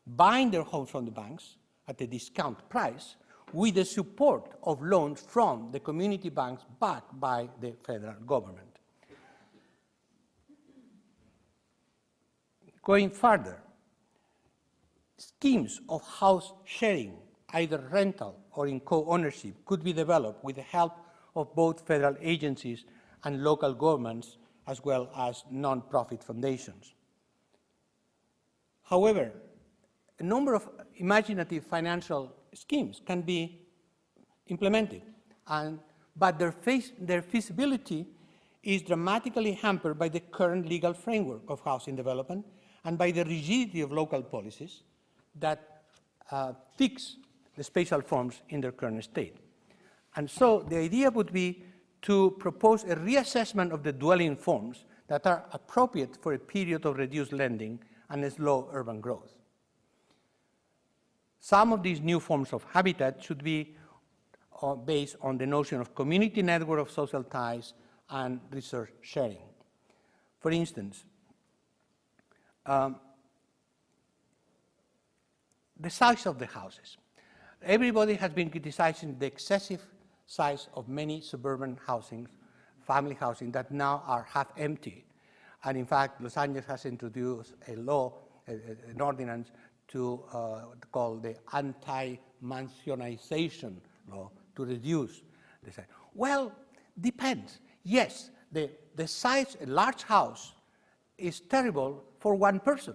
buying their homes from the banks at a discount price with the support of loans from the community banks backed by the federal government. Going further, schemes of house sharing, either rental or in co-ownership, could be developed with the help of both federal agencies and local governments, as well as non-profit foundations. However, a number of imaginative financial schemes can be implemented, but their feasibility is dramatically hampered by the current legal framework of housing development and by the rigidity of local policies that fix the spatial forms in their current state. And so the idea would be to propose a reassessment of the dwelling forms that are appropriate for a period of reduced lending and a slow urban growth. Some of these new forms of habitat should be based on the notion of community network of social ties and resource sharing. For instance, the size of the houses. Everybody has been criticizing the excessive size of many suburban housing, family housing that now are half empty. And in fact, Los Angeles has introduced a law, an ordinance to call the anti-mansionization law to reduce the size. Well, depends. Yes, the size, a large house is terrible for one person,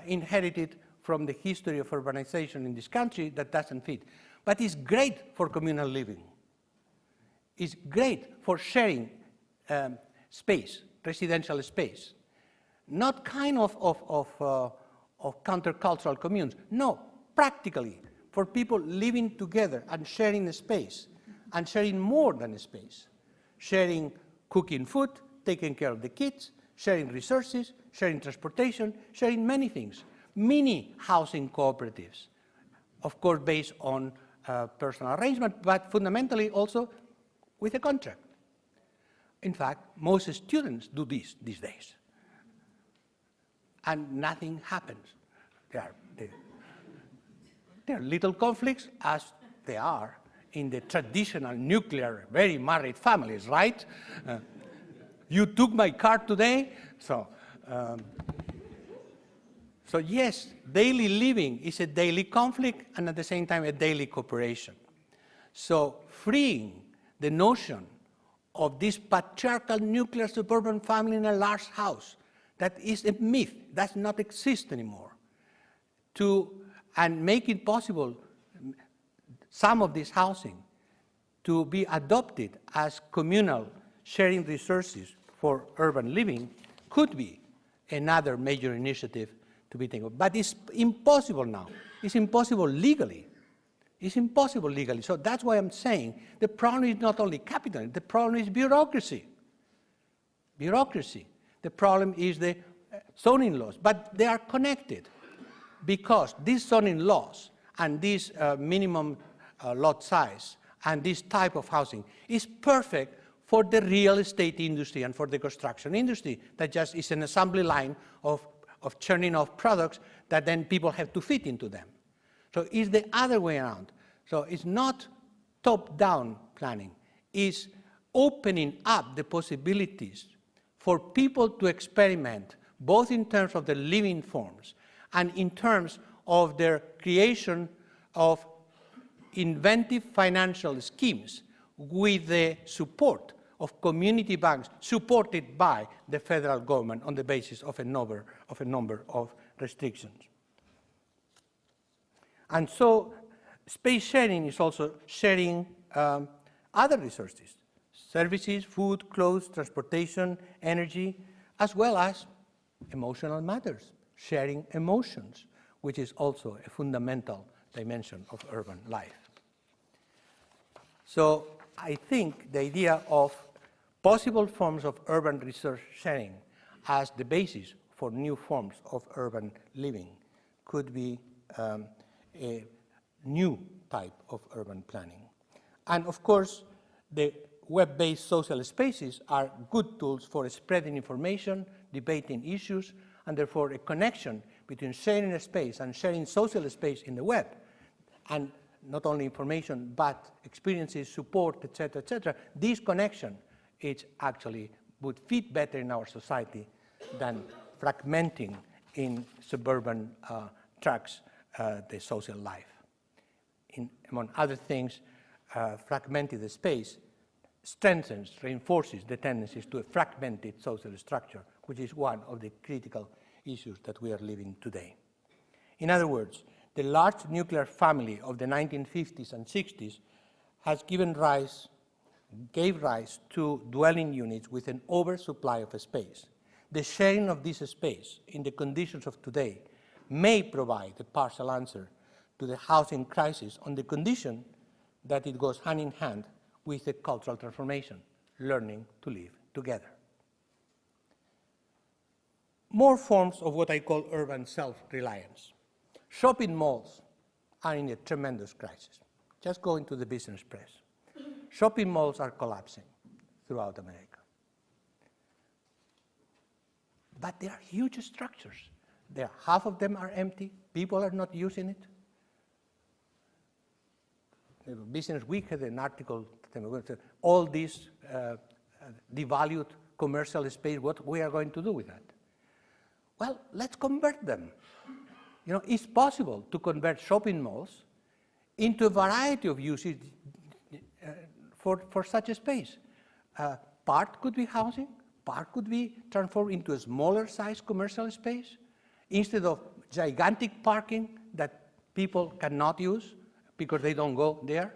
inherited from the history of urbanization in this country that doesn't fit. But it's great for communal living. It's great for sharing space, residential space. Not kind of countercultural communes. No, practically, for people living together and sharing a space, and sharing more than a space. Sharing cooking food, taking care of the kids, sharing resources, sharing transportation, sharing many things. Mini housing cooperatives, of course based on personal arrangement, but fundamentally also with a contract. In fact, most students do this these days. And nothing happens. There are little conflicts, as there are in the traditional nuclear, very married families, right? You took my car today, so yes, daily living is a daily conflict and at the same time a daily cooperation. So freeing the notion of this patriarchal nuclear suburban family in a large house, that is a myth, does not exist anymore, and make it possible, some of this housing, to be adopted as communal sharing resources for urban living could be another major initiative to be taken. But it's impossible now. It's impossible legally. It's impossible legally. So that's why I'm saying the problem is not only capitalism, the problem is bureaucracy. Bureaucracy. The problem is the zoning laws, but they are connected because these zoning laws and this minimum lot size and this type of housing is perfect for the real estate industry and for the construction industry that just is an assembly line of churning off products that then people have to fit into them. So it's the other way around. So it's not top-down planning. It's opening up the possibilities for people to experiment, both in terms of the living forms and in terms of their creation of inventive financial schemes with the support of community banks supported by the federal government on the basis of a number of restrictions. And so space sharing is also sharing other resources, services, food, clothes, transportation, energy, as well as emotional matters, sharing emotions, which is also a fundamental dimension of urban life. So I think the idea of possible forms of urban resource sharing as the basis for new forms of urban living could be a new type of urban planning. And of course, the web-based social spaces are good tools for spreading information, debating issues, and therefore a connection between sharing a space and sharing social space in the web, and not only information, but experiences, support, etc. This connection, it actually would fit better in our society than fragmenting in suburban tracts the social life. Among other things, fragmented space strengthens, reinforces the tendencies to a fragmented social structure, which is one of the critical issues that we are living today. In other words, the large nuclear family of the 1950s and 60s gave rise to dwelling units with an oversupply of space. The sharing of this space in the conditions of today may provide a partial answer to the housing crisis on the condition that it goes hand in hand with a cultural transformation, learning to live together. More forms of what I call urban self-reliance. Shopping malls are in a tremendous crisis. Just go into the business press. Shopping malls are collapsing throughout America. But they are huge structures. Half of them are empty. People are not using it. Business Week had an article, all this devalued commercial space, what we are going to do with that? Well, let's convert them. You know, it's possible to convert shopping malls into a variety of uses for such a space. Part could be housing, part could be transformed into a smaller size commercial space. Instead of gigantic parking that people cannot use because they don't go there,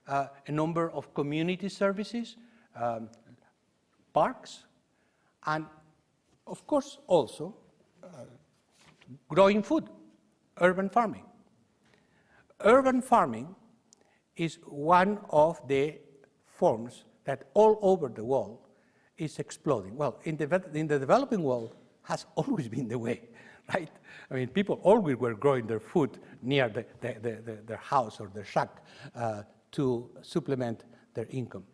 a number of community services, parks, and of course also growing food, urban farming. Urban farming is one of the forms that all over the world is exploding. Well, in the developing world has always been the way, right? I mean, people always were growing their food near their house or their shack to supplement their income.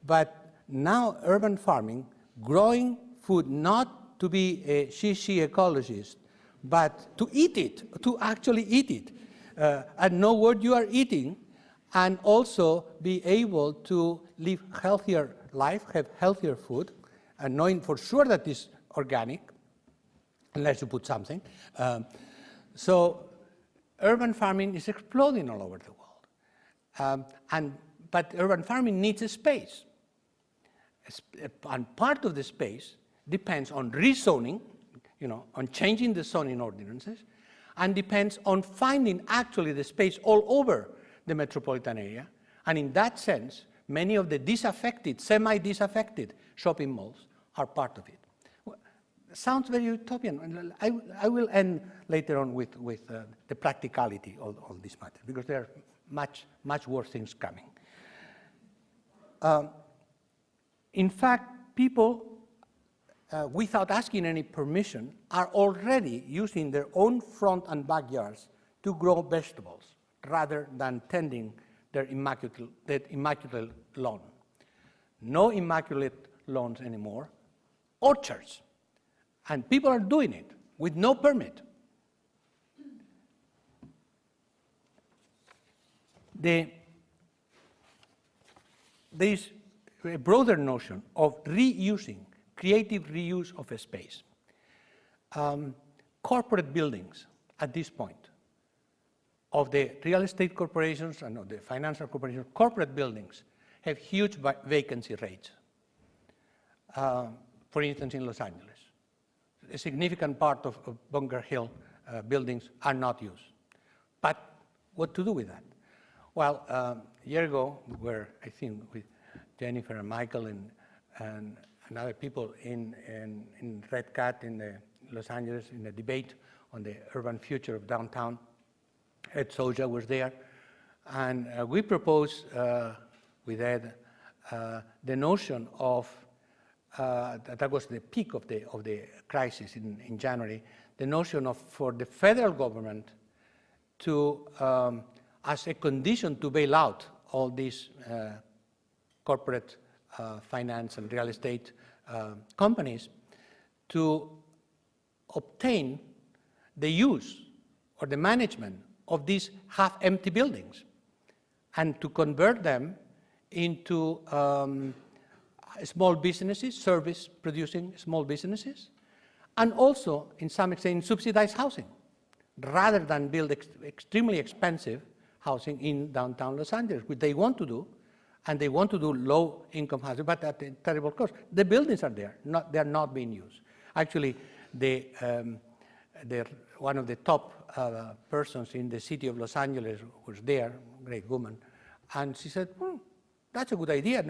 But now urban farming, growing food not to be a she ecologist, but to eat it, to actually eat it, and know what you are eating, and also be able to live healthier life, have healthier food, and knowing for sure that it's organic, unless you put something. So urban farming is exploding all over the world. But urban farming needs a space. And part of the space depends on rezoning, on changing the zoning ordinances, and depends on finding actually the space all over the metropolitan area. And in that sense, many of the disaffected, semi-disaffected shopping malls are part of it. Sounds very utopian. I will end later on with the practicality of this matter, because there are much worse things coming. In fact, people, without asking any permission, are already using their own front and backyards to grow vegetables rather than tending their immaculate lawn. No immaculate lawns anymore, orchards. And people are doing it with no permit. There is a broader notion of reusing, creative reuse of a space. Corporate buildings at this point, of the real estate corporations and of the financial corporations, corporate buildings have huge vacancy rates. For instance, in Los Angeles, a significant part of Bunker Hill buildings are not used. But what to do with that? Well, a year ago, we were, I think, with Jennifer and Michael and other people in Red Cat in Los Angeles in a debate on the urban future of downtown. Ed Soja was there, and we proposed with Ed the notion of that was the peak of the crisis in January. The notion of for the federal government to, as a condition to bail out all these corporate finance and real estate companies, to obtain the use or the management of these half-empty buildings and to convert them into small businesses, service-producing small businesses, and also, in some extent, subsidized housing, rather than build extremely expensive housing in downtown Los Angeles, which they want to do, and they want to do low-income housing, but at a terrible cost. The buildings are there; they're not being used. Actually, one of the top persons in the city of Los Angeles was there, a great woman, and she said, that's a good idea.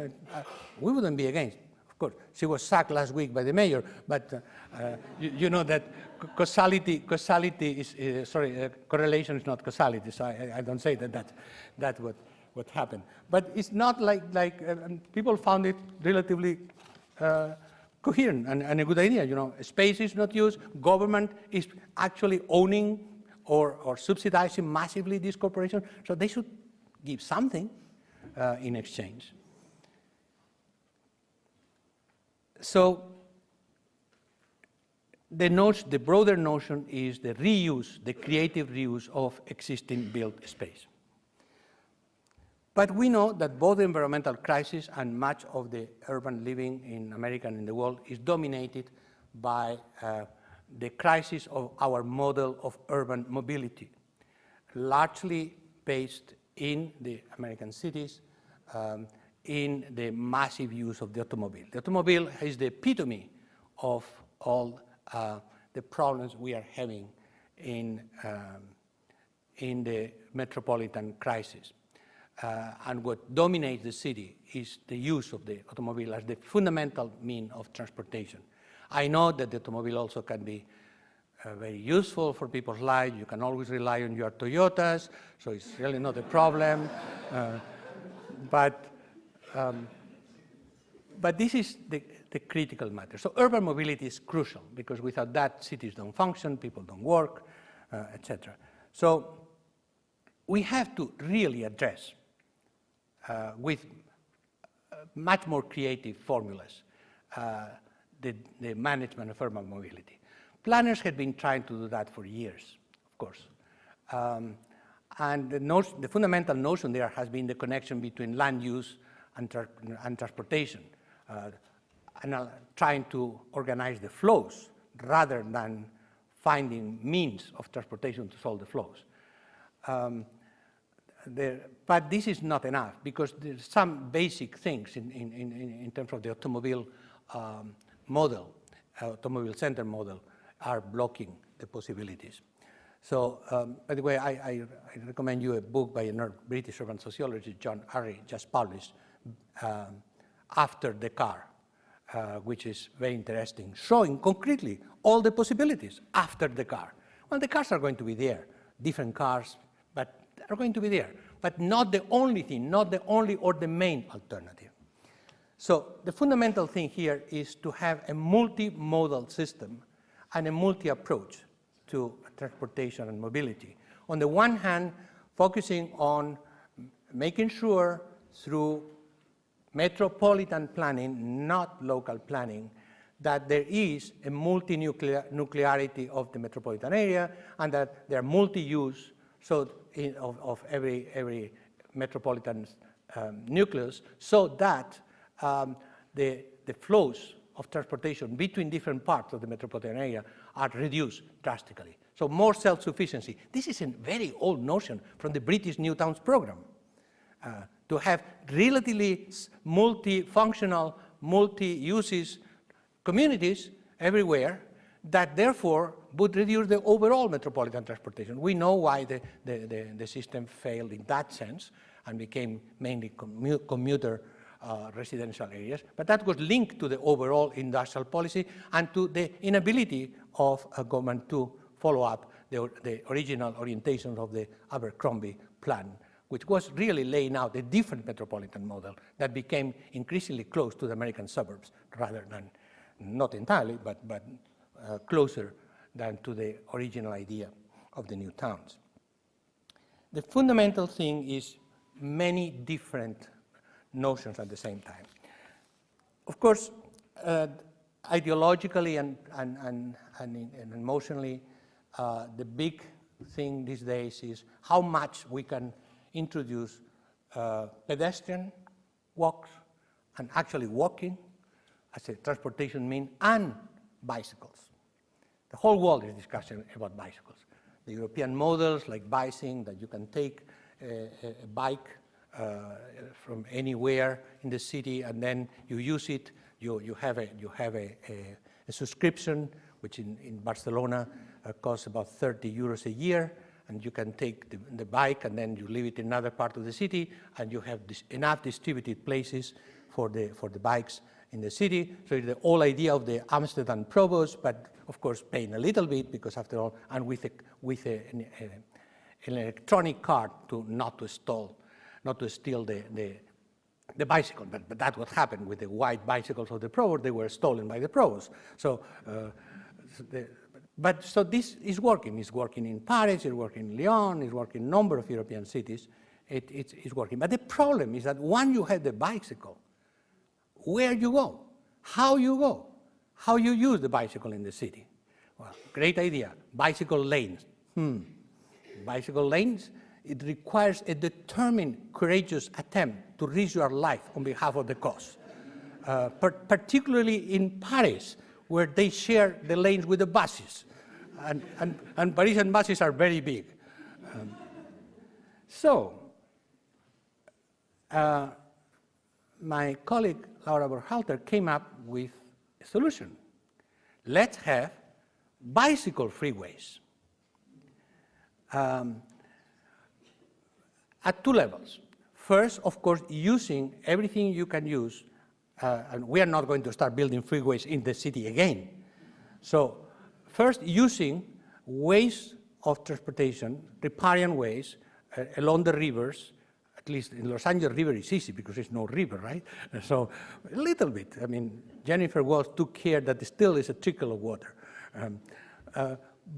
We wouldn't be against. Of course, she was sacked last week by the mayor, but you know that correlation is not causality, so I don't say that's what happened. But it's not like people found it relatively coherent and a good idea. Space is not used. Government is actually owning or subsidizing massively these corporations, so they should give something in exchange. So the broader notion is the reuse, the creative reuse of existing built space. But we know that both the environmental crisis and much of the urban living in America and in the world is dominated by the crisis of our model of urban mobility, largely based in the American cities, in the massive use of the automobile. The automobile is the epitome of all the problems we are having in the metropolitan crisis. And what dominates the city is the use of the automobile as the fundamental mean of transportation. I know that the automobile also can be very useful for people's lives. You can always rely on your Toyotas, so it's really not a problem. But this is the critical matter. So urban mobility is crucial, because without that, cities don't function, people don't work, etc. So we have to really address with much more creative formulas the management of urban mobility. Planners had been trying to do that for years, of course. And the fundamental notion there has been the connection between land use and transportation, trying to organize the flows rather than finding means of transportation to solve the flows. But this is not enough, because there's some basic things in terms of the automobile model, automobile center model, are blocking the possibilities. So, by the way, I recommend you a book by a British urban sociologist, John Arry, just published, After the Car, which is very interesting, showing concretely all the possibilities after the car. Well, the cars are going to be there, different cars, but are going to be there, but not the only thing, not the only or the main alternative. So the fundamental thing here is to have a multimodal system and a multi-approach to transportation and mobility. On the one hand, focusing on making sure through metropolitan planning, not local planning, that there is a multi-nuclearity of the metropolitan area and that there are multi-use of every metropolitan nucleus, so that the flows of transportation between different parts of the metropolitan area are reduced drastically. So more self-sufficiency. This is a very old notion from the British New Towns program. To have relatively multifunctional, multi-uses communities everywhere that therefore would reduce the overall metropolitan transportation. We know why the system failed in that sense and became mainly commuter residential areas, but that was linked to the overall industrial policy and to the inability of a government to follow up the original orientations of the Abercrombie plan, which was really laying out a different metropolitan model that became increasingly close to the American suburbs, rather than, not entirely, but closer than to the original idea of the new towns. The fundamental thing is many different notions at the same time. Of course, ideologically and emotionally, the big thing these days is how much we can introduce pedestrian walks and actually walking as a transportation mean, and bicycles. The whole world is discussing about bicycles. The European models like bicycling, that you can take a bike from anywhere in the city and then you use it. You have a subscription, which in Barcelona costs about 30 euros a year, and you can take the bike and then you leave it in another part of the city, and you have enough distributed places for the bikes in the city. So it's the whole idea of the Amsterdam provost, but of course paying a little bit, because after all, and with an electronic card not to steal the bicycle. But that's what happened with the white bicycles of the provost. They were stolen by the provost. So this is working. It's working in Paris, it's working in Lyon, it's working in a number of European cities. It's working. But the problem is that once you have the bicycle, where you go, how you use the bicycle in the city. Well, great idea, bicycle lanes. Bicycle lanes, it requires a determined, courageous attempt to risk your life on behalf of the cause. Particularly in Paris, where they share the lanes with the buses. And Parisian buses are very big. My colleague, Laura Berhalter, came up with a solution. Let's have bicycle freeways at two levels. First, of course, using everything you can use, and we are not going to start building freeways in the city again. So first, using ways of transportation, riparian ways, along the rivers. At least in Los Angeles River is easy because there's no river, right? So a little bit. I mean, Jennifer Walsh took care that there still is a trickle of water.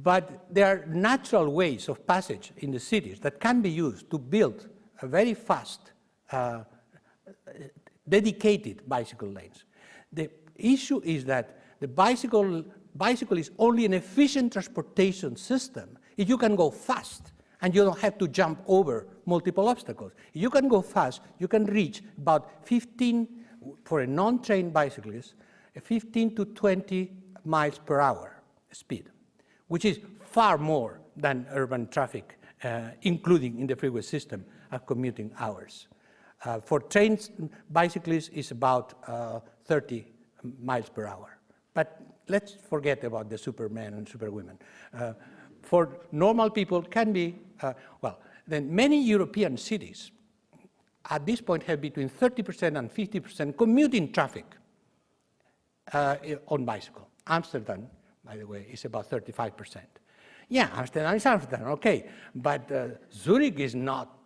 But there are natural ways of passage in the cities that can be used to build a very fast, dedicated bicycle lanes. The issue is that the bicycle is only an efficient transportation system if you can go fast and you don't have to jump over multiple obstacles. You can go fast. You can reach about 15, for a non-trained bicyclist, 15 to 20 miles per hour speed, which is far more than urban traffic, including in the freeway system, at commuting hours. For trained bicyclists, it's about 30 miles per hour. But let's forget about the supermen and superwomen. For normal people, can be, then many European cities at this point have between 30% and 50% commuting traffic on bicycle. Amsterdam, by the way, is about 35%. Yeah, Amsterdam is Amsterdam, okay, but Zurich is not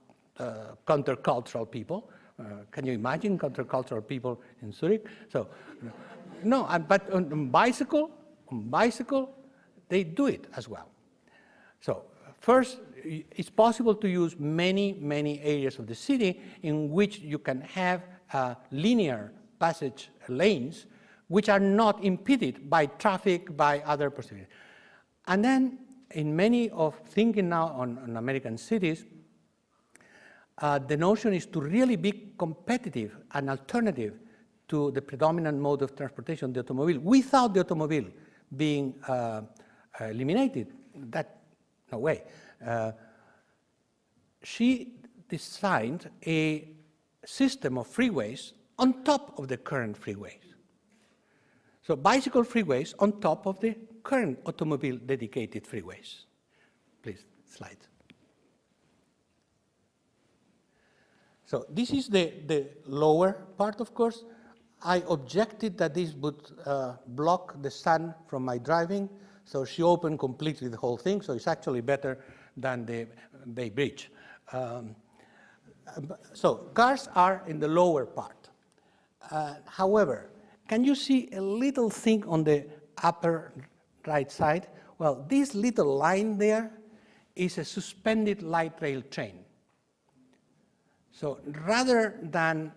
countercultural people. Can you imagine countercultural people in Zurich? So, no, but on bicycle, they do it as well. So, first, it's possible to use many areas of the city in which you can have linear passage lanes which are not impeded by traffic, by other possibilities. And then, in many of thinking now on American cities, the notion is to really be competitive and alternative to the predominant mode of transportation, the automobile, without the automobile being eliminated. That, no way. She designed a system of freeways on top of the current freeways. So bicycle freeways on top of the current automobile dedicated freeways. Please, slide. So this is the lower part, of course. I objected that this would block the sun from my driving, so she opened completely the whole thing, so it's actually better than the Bay Bridge. So cars are in the lower part. However, can you see a little thing on the upper right side? Well, this little line there is a suspended light rail train. So rather than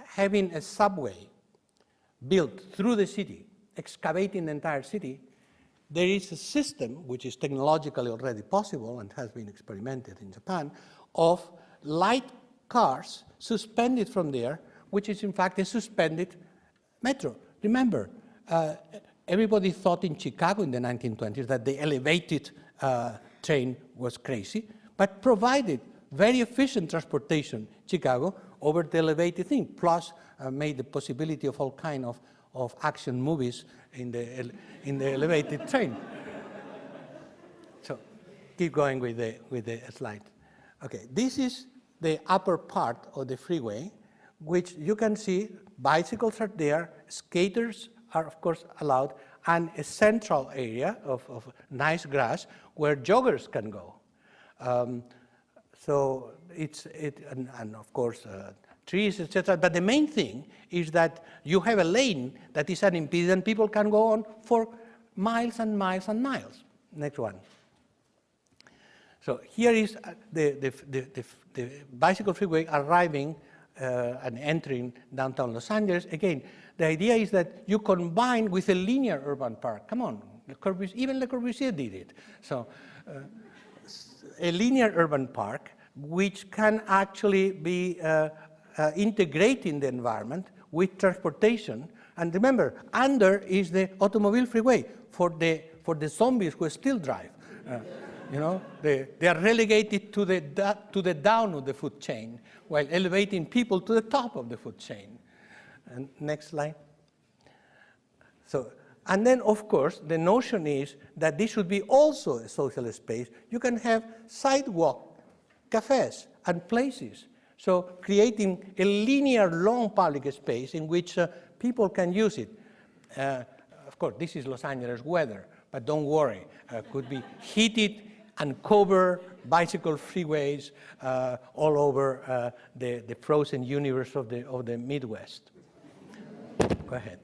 having a subway built through the city, excavating the entire city, there is a system, which is technologically already possible and has been experimented in Japan, of light cars suspended from there, which is in fact a suspended metro. Remember, everybody thought in Chicago in the 1920s that the elevated train was crazy, but provided very efficient transportation, Chicago, over the elevated thing, plus made the possibility of all kind of action movies in the elevated train. So keep going with the slide. Okay, this is the upper part of the freeway, which you can see bicycles are there, skaters are of course allowed, and a central area of nice grass where joggers can go. So and of course trees, etc. But the main thing is that you have a lane that is unimpeded and people can go on for miles and miles and miles. Next one. So here is the bicycle freeway arriving and entering downtown Los Angeles. Again, the idea is that you combine with a linear urban park. Come on, even Le Corbusier did it. So a linear urban park which can actually be integrating the environment with transportation. And remember, under is the automobile freeway for the zombies who still drive. You know, they are relegated to the down of the food chain, while elevating people to the top of the food chain. And next slide. So, and then of course the notion is that this should be also a social space. You can have sidewalk cafes and places. So creating a linear long public space in which people can use it. Of course, this is Los Angeles weather, but don't worry, could be heated and cover bicycle freeways all over the frozen universe of the Midwest. Go ahead.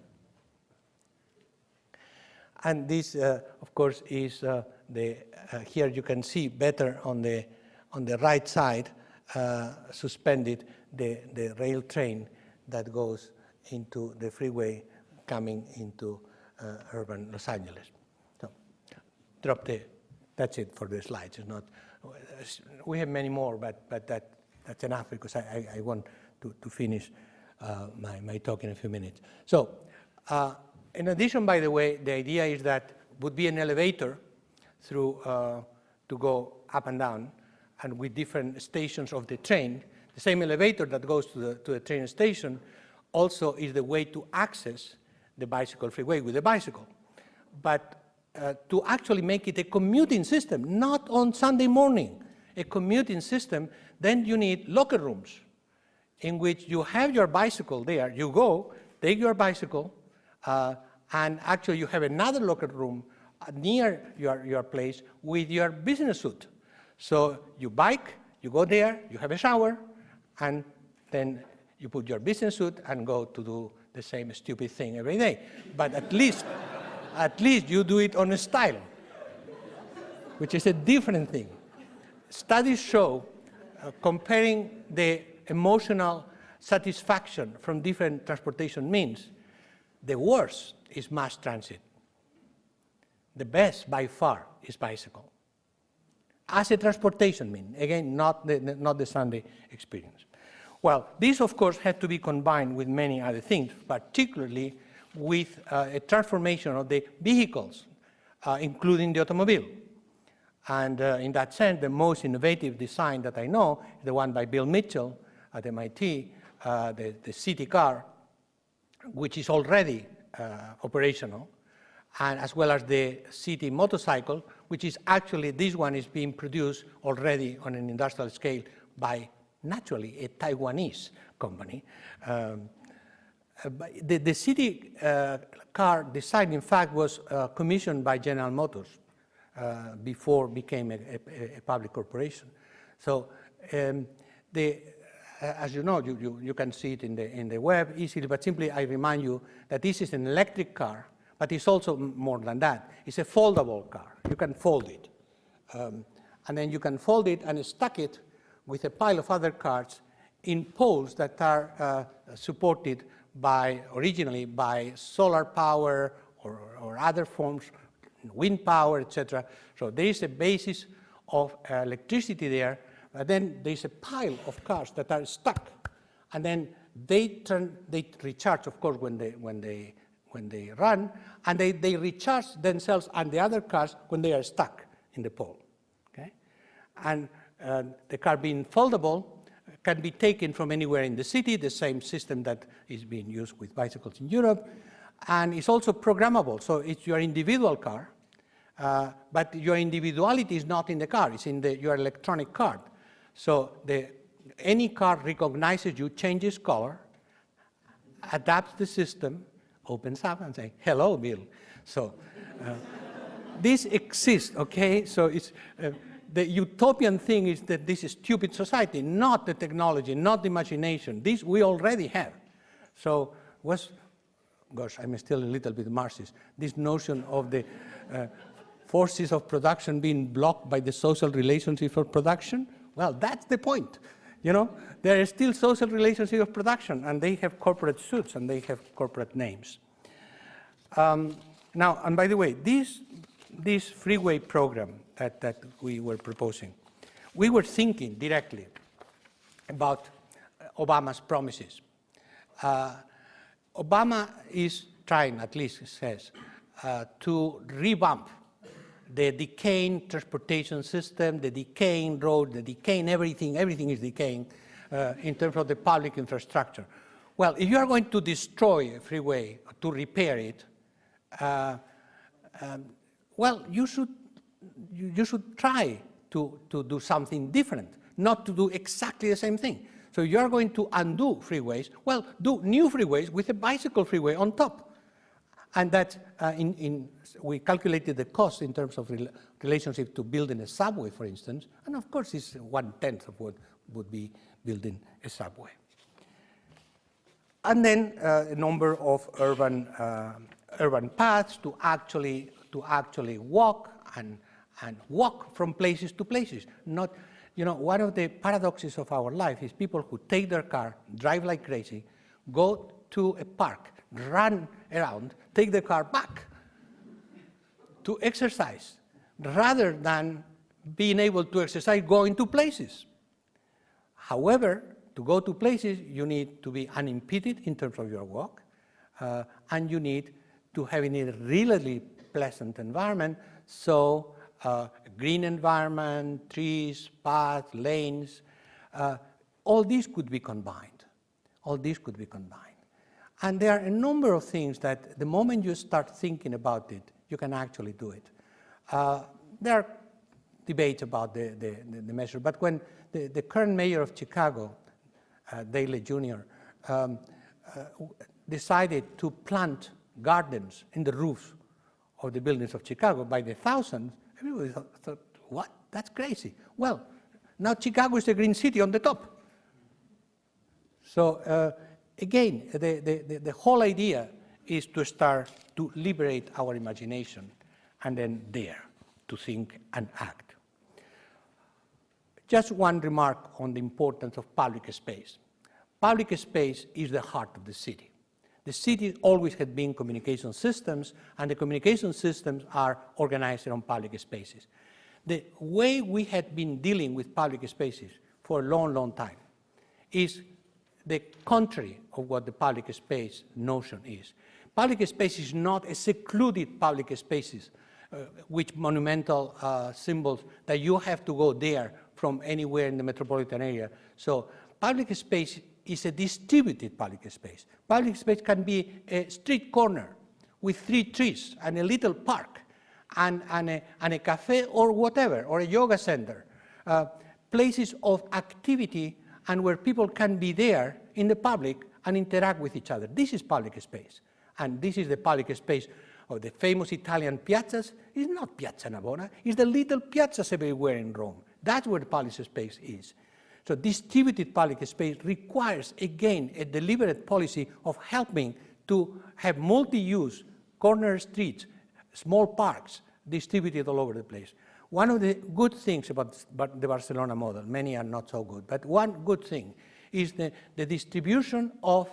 And this, of course, is here you can see better on the right side, suspended the rail train that goes into the freeway coming into urban Los Angeles. So, drop the That's it for the slides. It's not, we have many more, but that's enough because I want to finish my talk in a few minutes. So in addition, by the way, the idea is that would be an elevator through to go up and down, and with different stations of the train. The same elevator that goes to the train station also is the way to access the bicycle freeway with the bicycle. But to actually make it a commuting system, not on Sunday morning, a commuting system, then you need locker rooms in which you have your bicycle there. You go, take your bicycle, and actually you have another locker room near your place with your business suit. So you bike, you go there, you have a shower, and then you put your business suit and go to do the same stupid thing every day. But at least you do it on a style, which is a different thing. Studies show, comparing the emotional satisfaction from different transportation means, the worst is mass transit. The best, by far, is bicycle. As a transportation mean, again, not the Sunday experience. Well, this, of course, had to be combined with many other things, particularly with a transformation of the vehicles, including the automobile. And in that sense, the most innovative design that I know is the one by Bill Mitchell at MIT, the city car, which is already operational, and as well as the city motorcycle, which is actually, this one is being produced already on an industrial scale by, naturally, a Taiwanese company. The city car design, in fact, was commissioned by General Motors before it became a public corporation. So as you know, you can see it in the web easily, but simply I remind you that this is an electric car, but it's also more than that. It's a foldable car. You can fold it. And then you can fold it and stack it with a pile of other cars in poles that are supported originally by solar power or other forms, wind power, etc. So there is a basis of electricity there, but then there's a pile of cars that are stuck, and then they recharge, of course, when they run, and they recharge themselves and the other cars when they are stuck in the pole. Okay? And the car being foldable can be taken from anywhere in the city, the same system that is being used with bicycles in Europe, and it's also programmable. So it's your individual car, but your individuality is not in the car, it's in your electronic card. So any car recognizes you, changes color, adapts the system, opens up and says, hello, Bill. So this exists, okay? So it's, the utopian thing is that this is stupid society, not the technology, not the imagination. This we already have. So gosh, I'm still a little bit Marxist. This notion of the forces of production being blocked by the social relationship of production, well, that's the point. You know, there is still social relationship of production, and they have corporate suits, and they have corporate names. Now, and by the way, this freeway program that we were proposing, we were thinking directly about Obama's promises. Obama is trying, at least says, to revamp the decaying transportation system, the decaying road, the decaying everything is decaying in terms of the public infrastructure. Well, if you are going to destroy a freeway, to repair it, well, you should try to do something different, not to do exactly the same thing. So you are going to undo freeways, well, do new freeways with a bicycle freeway on top. And that, we calculated the cost in terms of relationship to building a subway, for instance, and of course it's 1/10 of what would be building a subway. And then a number of urban paths to actually walk and walk from places to places. Not, you know, one of the paradoxes of our life is people who take their car, drive like crazy, go to a park, run around, take the car back to exercise, rather than being able to exercise going to places. However, to go to places, you need to be unimpeded in terms of your walk, and you need to have in a really pleasant environment, so a green environment, trees, paths, lanes, all these could be combined. All these could be combined. And there are a number of things that the moment you start thinking about it, you can actually do it. There are debates about the measure, but when the current mayor of Chicago, Daley Jr., decided to plant gardens in the roofs of the buildings of Chicago by the thousands, everybody thought, what? That's crazy. Well, now Chicago is a green city on the top. So again, the whole idea is to start to liberate our imagination and then dare to think and act. Just one remark on the importance of public space. Public space is the heart of the city. The city always had been communication systems, and the communication systems are organized around public spaces. The way we had been dealing with public spaces for a long, long time is the contrary of what the public space notion is. Public space is not a secluded public spaces with monumental symbols that you have to go there from anywhere in the metropolitan area. So public space is a distributed public space. Public space can be a street corner with 3 trees and a little park and a cafe or whatever, or a yoga center. Places of activity and where people can be there in the public and interact with each other. This is public space. And this is the public space of the famous Italian piazzas. It's not Piazza Navona, it's the little piazzas everywhere in Rome. That's where the public space is. So distributed public space requires, again, a deliberate policy of helping to have multi-use corner streets, small parks, distributed all over the place. One of the good things about the Barcelona model, many are not so good, but one good thing is the distribution of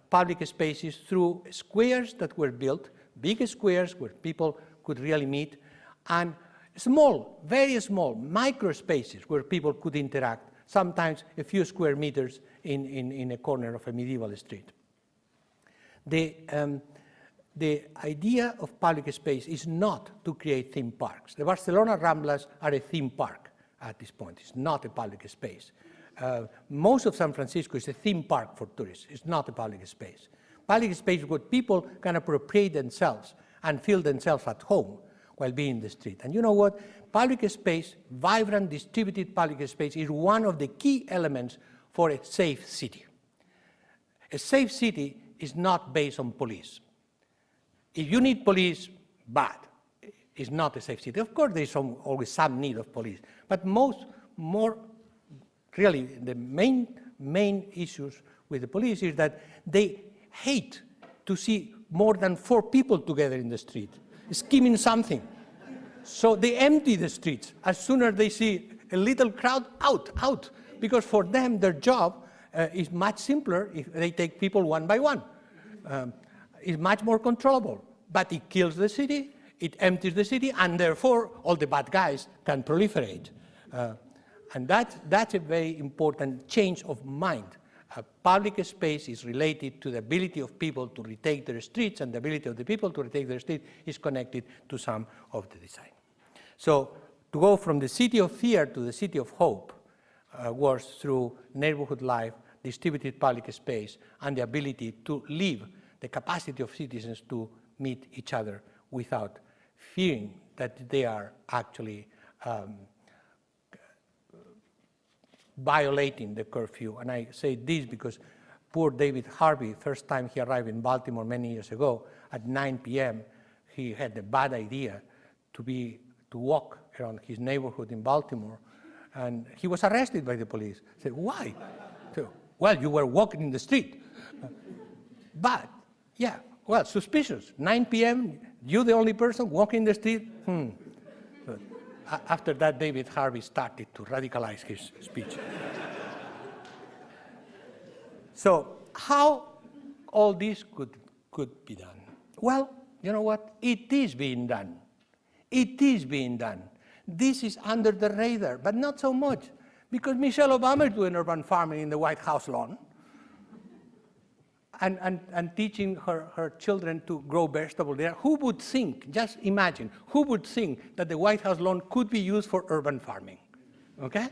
public spaces through squares that were built, big squares where people could really meet, and small, very small, micro spaces where people could interact, sometimes a few square meters in a corner of a medieval street. The idea of public space is not to create theme parks. The Barcelona Ramblas are a theme park at this point. It's not a public space. Most of San Francisco is a theme park for tourists. It's not a public space. Public space is what people can appropriate themselves and feel themselves at home while being in the street. And you know what? Public space, vibrant, distributed public space, is one of the key elements for a safe city. A safe city is not based on police. If you need police, bad. It's not a safe city. Of course, there's always some need of police. But really, the main issues with the police is that they hate to see more than 4 people together in the street, scheming something. So they empty the streets as soon as they see a little crowd, out. Because for them, their job is much simpler if they take people one by one. Is much more controllable, but it kills the city, it empties the city, and therefore all the bad guys can proliferate. And that's a very important change of mind. Public space is related to the ability of people to retake their streets, and the ability of the people to retake their streets is connected to some of the design. So to go from the city of fear to the city of hope was through neighborhood life, distributed public space, and the ability to live, the capacity of citizens to meet each other without fearing that they are actually violating the curfew. And I say this because poor David Harvey, first time he arrived in Baltimore many years ago, at 9 p.m., he had the bad idea to walk around his neighborhood in Baltimore, and he was arrested by the police. I said, why? So, well, you were walking in the street. But, yeah, well, suspicious. 9 p.m., you the only person walking in the street? But after that, David Harvey started to radicalize his speech. So how all this could be done? Well, you know what? It is being done. It is being done. This is under the radar, but not so much, because Michelle Obama is doing urban farming in the White House lawn and teaching her children to grow vegetables there. Who would think, just imagine, who would think that the White House lawn could be used for urban farming, okay?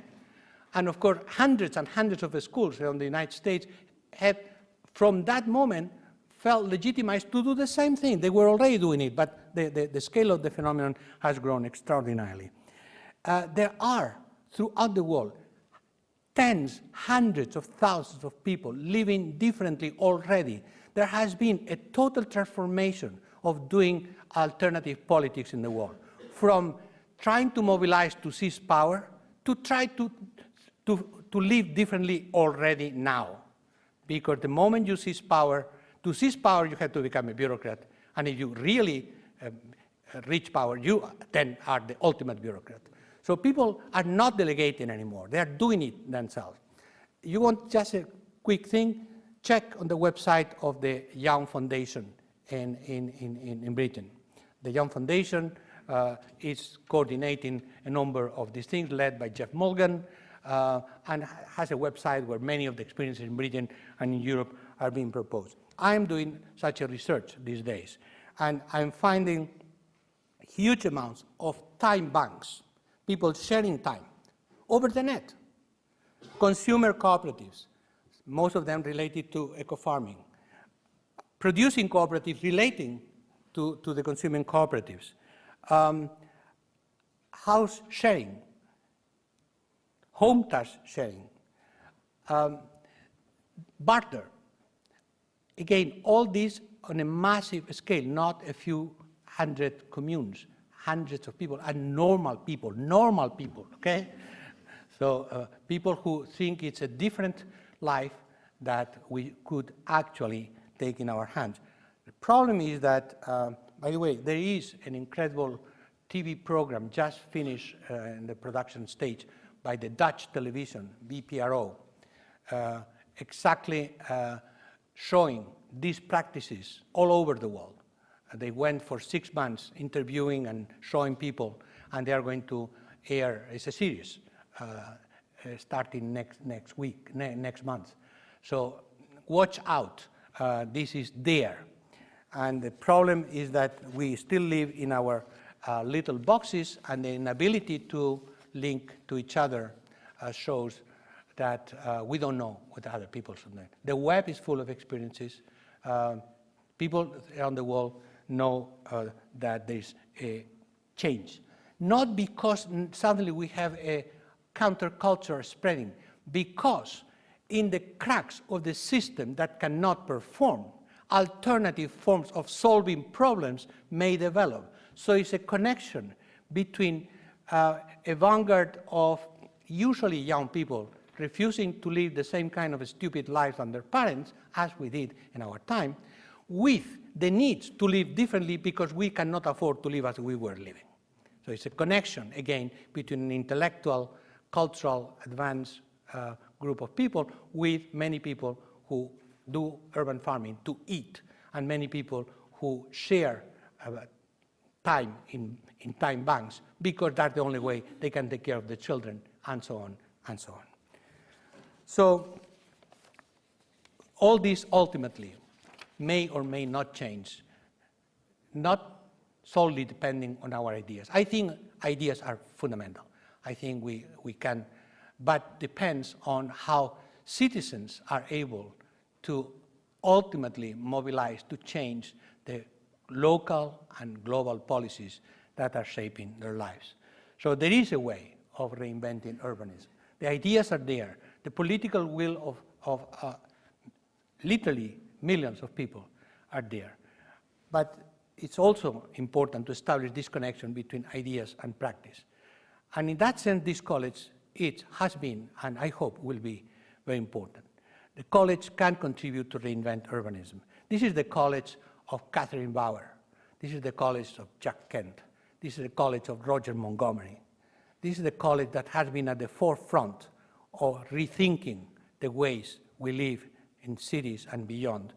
And of course, hundreds and hundreds of schools around the United States have, from that moment, felt legitimized to do the same thing. They were already doing it, but the scale of the phenomenon has grown extraordinarily. There are, throughout the world, tens, hundreds of thousands of people living differently already. There has been a total transformation of doing alternative politics in the world, from trying to mobilize to seize power, to try to live differently already now. Because the moment you seize power, to seize power, you have to become a bureaucrat. And if you really reach power, you then are the ultimate bureaucrat. So people are not delegating anymore. They are doing it themselves. You want just a quick thing? Check on the website of the Young Foundation in Britain. The Young Foundation is coordinating a number of these things, led by Jeff Mulgan, and has a website where many of the experiences in Britain and in Europe are being proposed. I'm doing such a research these days, and I'm finding huge amounts of time banks, people sharing time over the net, consumer cooperatives, most of them related to eco-farming, producing cooperatives relating to the consuming cooperatives, house sharing, home task sharing, barter. Again, all these on a massive scale, not a few hundred communes, hundreds of people, and normal people, okay? So people who think it's a different life that we could actually take in our hands. The problem is that, by the way, there is an incredible TV program just finished in the production stage by the Dutch television, VPRO, exactly showing these practices all over the world. They went for 6 months interviewing and showing people, and they are going to air, it's a series, starting next month. So watch out, this is there. And the problem is that we still live in our little boxes, and the inability to link to each other shows that we don't know what other people are doing. The web is full of experiences. People around the world know that there's a change. Not because suddenly we have a counterculture spreading, because in the cracks of the system that cannot perform, alternative forms of solving problems may develop. So it's a connection between a vanguard of usually young people refusing to live the same kind of stupid lives than their parents, as we did in our time, with the needs to live differently because we cannot afford to live as we were living. So it's a connection, again, between an intellectual, cultural, advanced group of people with many people who do urban farming to eat, and many people who share time in time banks because that's the only way they can take care of the children, and so on and so on. So all this ultimately may or may not change, not solely depending on our ideas. I think ideas are fundamental. I think we can, but depends on how citizens are able to ultimately mobilize to change the local and global policies that are shaping their lives. So there is a way of reinventing urbanism. The ideas are there. The political will of literally millions of people are there. But it's also important to establish this connection between ideas and practice. And in that sense, this college, it has been, and I hope will be, very important. The college can contribute to reinvent urbanism. This is the college of Catherine Bauer. This is the college of Jack Kent. This is the college of Roger Montgomery. This is the college that has been at the forefront of rethinking the ways we live in cities and beyond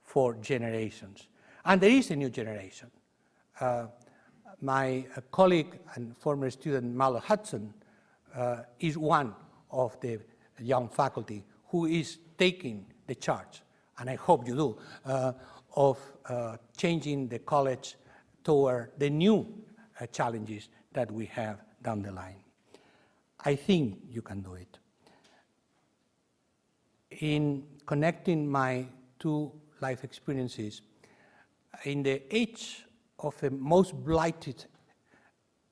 for generations. And there is a new generation. my colleague and former student Malo Hudson is one of the young faculty who is taking the charge, and I hope you do, of changing the college toward the new challenges that we have down the line. I think you can do it. In connecting my two life experiences, in the age of the most blighted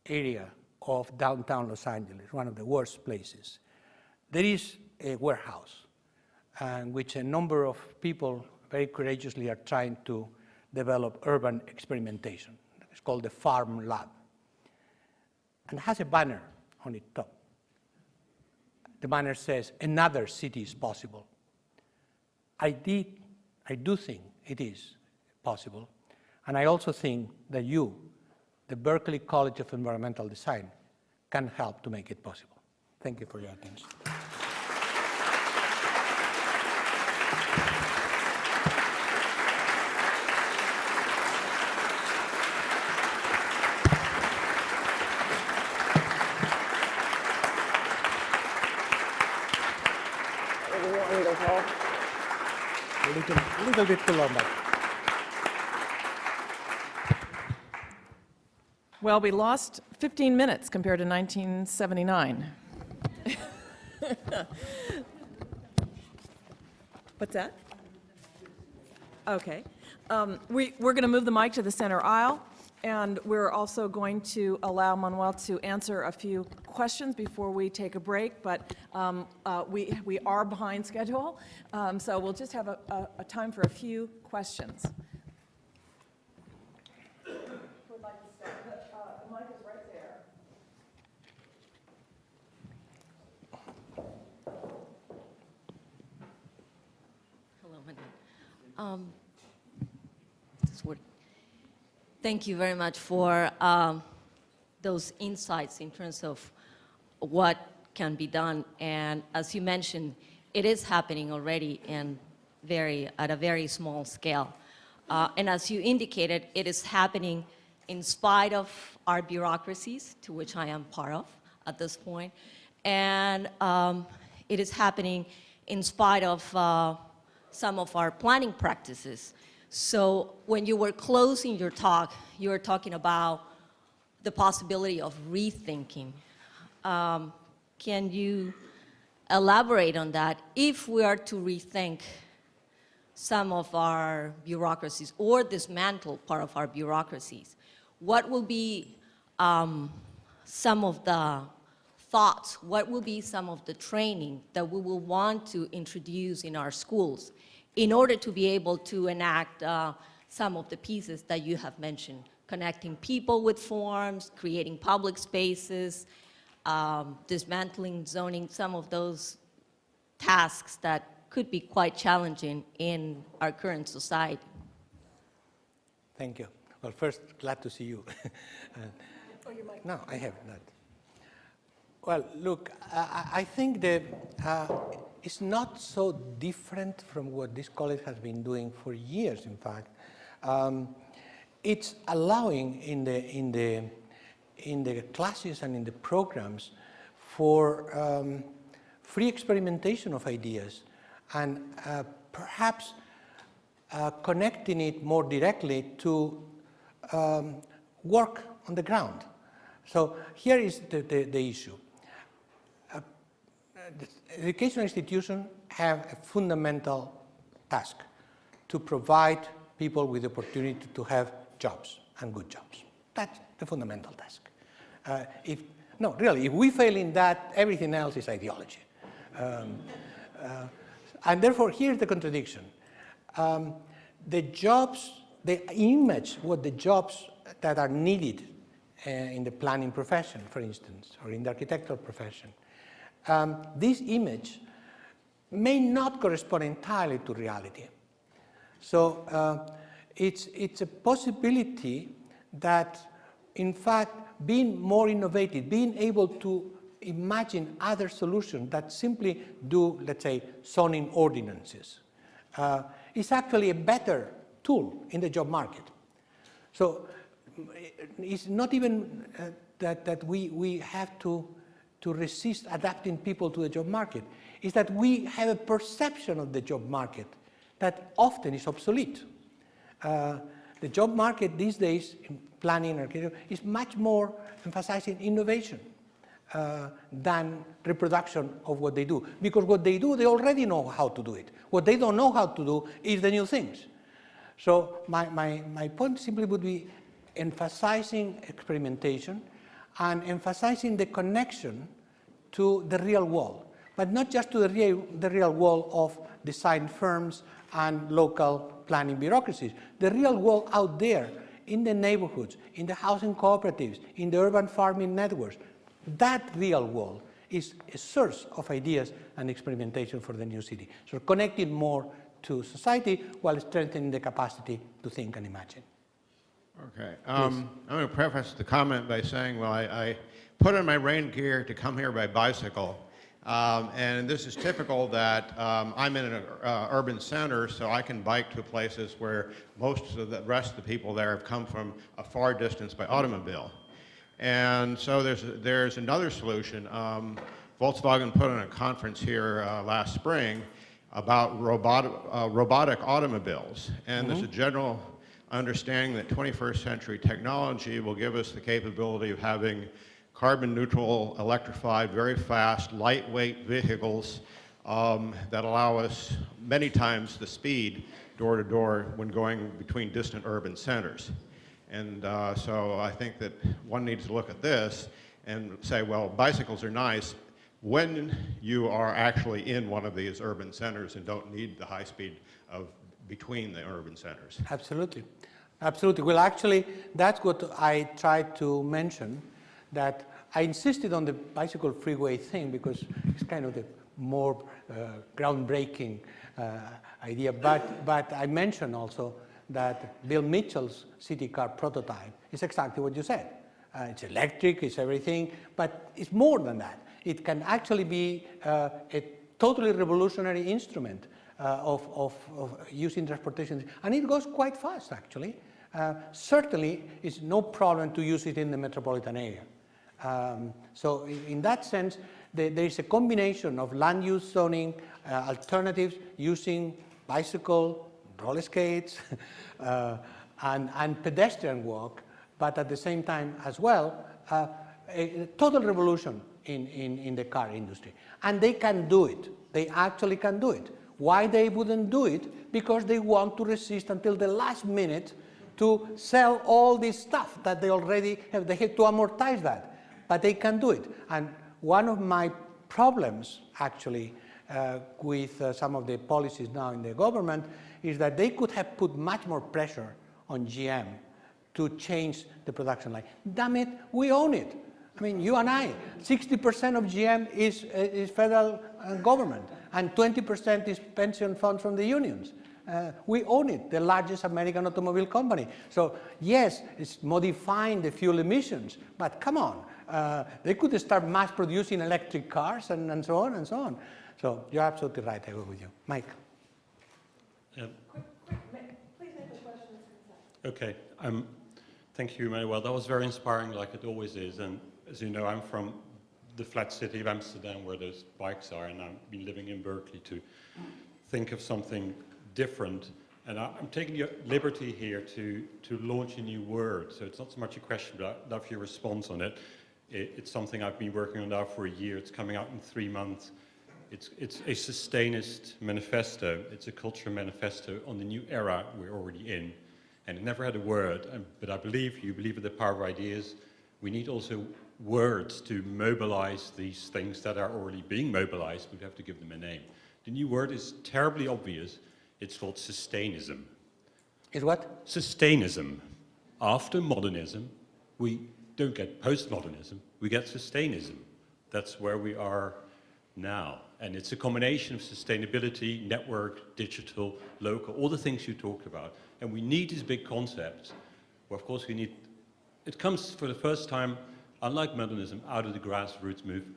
area of downtown Los Angeles, one of the worst places, there is a warehouse in which a number of people very courageously are trying to develop urban experimentation. It's called the Farm Lab, and has a banner on its top. The banner says, "Another city is possible." I do think it is possible, and I also think that you, the Berkeley College of Environmental Design, can help to make it possible. Thank you for your attention. Wonderful. A little bit too long, but. Well, we lost 15 minutes compared to 1979. What's that? Okay. We're going to move the mic to the center aisle, and we're also going to allow Manuel to answer a few questions before we take a break, but we are behind schedule, so we'll just have a time for a few questions. Thank you very much for those insights in terms of what can be done. And as you mentioned, it is happening already at a very small scale. And as you indicated, it is happening in spite of our bureaucracies, to which I am part of at this point. And it is happening in spite of some of our planning practices. So when you were closing your talk, you were talking about the possibility of rethinking. Can you elaborate on that? If we are to rethink some of our bureaucracies or dismantle part of our bureaucracies, what will be some of the thoughts, what will be some of the training that we will want to introduce in our schools in order to be able to enact some of the pieces that you have mentioned, connecting people with forms, creating public spaces, dismantling zoning, some of those tasks that could be quite challenging in our current society? Thank you. Well, first, glad to see you. Oh, your mic. No, I have not. Well, look, I think that it's not so different from what this college has been doing for years, in fact. It's allowing in the classes and in the programs for free experimentation of ideas and perhaps connecting it more directly to work on the ground. So here is the issue. The educational institutions have a fundamental task to provide people with the opportunity to have jobs and good jobs. That's the fundamental task. If we fail in that, everything else is ideology. And therefore, here's the contradiction. The jobs, the image, what the jobs that are needed in the planning profession, for instance, or in the architectural profession, this image may not correspond entirely to reality. So it's a possibility that, in fact, being more innovative, being able to imagine other solutions that simply do, let's say, zoning ordinances, is actually a better tool in the job market. So it's not even that we have to resist adapting people to the job market. It's that we have a perception of the job market that often is obsolete. The job market these days in planning and architecture is much more emphasizing innovation than reproduction of what they do. Because what they do, they already know how to do it. What they don't know how to do is the new things. So my point simply would be emphasizing experimentation and emphasizing the connection to the real world, but not just to the real world of design firms and local planning bureaucracies. The real world out there in the neighborhoods, in the housing cooperatives, in the urban farming networks, that real world is a source of ideas and experimentation for the new city. So connecting more to society while strengthening the capacity to think and imagine. Okay. I'm going to preface the comment by saying, well, I put on my rain gear to come here by bicycle. And this is typical that I'm in an urban center, so I can bike to places where most of the rest of the people there have come from a far distance by automobile. And so there's another solution. Volkswagen put on a conference here last spring about robotic automobiles. And there's a general understanding that 21st century technology will give us the capability of having carbon neutral, electrified, very fast, lightweight vehicles that allow us many times the speed door to door when going between distant urban centers. And so I think that one needs to look at this and say, well, bicycles are nice when you are actually in one of these urban centers and don't need the high speed of between the urban centers. Absolutely. Absolutely. Well, actually, that's what I tried to mention, that I insisted on the bicycle freeway thing because it's kind of the more groundbreaking idea. But I mentioned also that Bill Mitchell's city car prototype is exactly what you said. It's electric, it's everything, but it's more than that. It can actually be a totally revolutionary instrument of using transportation, and it goes quite fast, actually. Certainly, it's no problem to use it in the metropolitan area. So in that sense, there is a combination of land use zoning alternatives using bicycle, roller skates, and pedestrian walk, but at the same time as well, a total revolution in the car industry. And they can do it. They actually can do it. Why they wouldn't do it? Because they want to resist until the last minute to sell all this stuff that they already have. They have to amortize that, but they can do it. And one of my problems, actually, with some of the policies now in the government is that they could have put much more pressure on GM to change the production line. Damn it, we own it. I mean, you and I, 60% of GM is federal government, and 20% is pension funds from the unions. We own it, the largest American automobile company. So yes, it's modifying the fuel emissions, but come on, they could start mass producing electric cars and so on and so on. So you're absolutely right, I agree with you. Mike. Quick, please make the questions. Okay, thank you, Emmanuel. That was very inspiring, like it always is. And as you know, I'm from the flat city of Amsterdam, where those bikes are, and I've been living in Berkeley to think of something different. And I'm taking the liberty here to launch a new word. So it's not so much a question, but I'd love your response on it. It's something I've been working on now for a year. It's coming out in 3 months. It's a sustainist manifesto. It's a culture manifesto on the new era we're already in. And it never had a word, but I believe you believe in the power of ideas. We need also words to mobilize these things that are already being mobilized. We have to give them a name. The new word is terribly obvious. It's called sustainism. Is what? Sustainism. After modernism, we don't get postmodernism, we get sustainism. That's where we are now. And it's a combination of sustainability, network, digital, local, all the things you talked about. And we need these big concepts. Well, of course, we need, it comes for the first time, unlike modernism, out of the grassroots movement.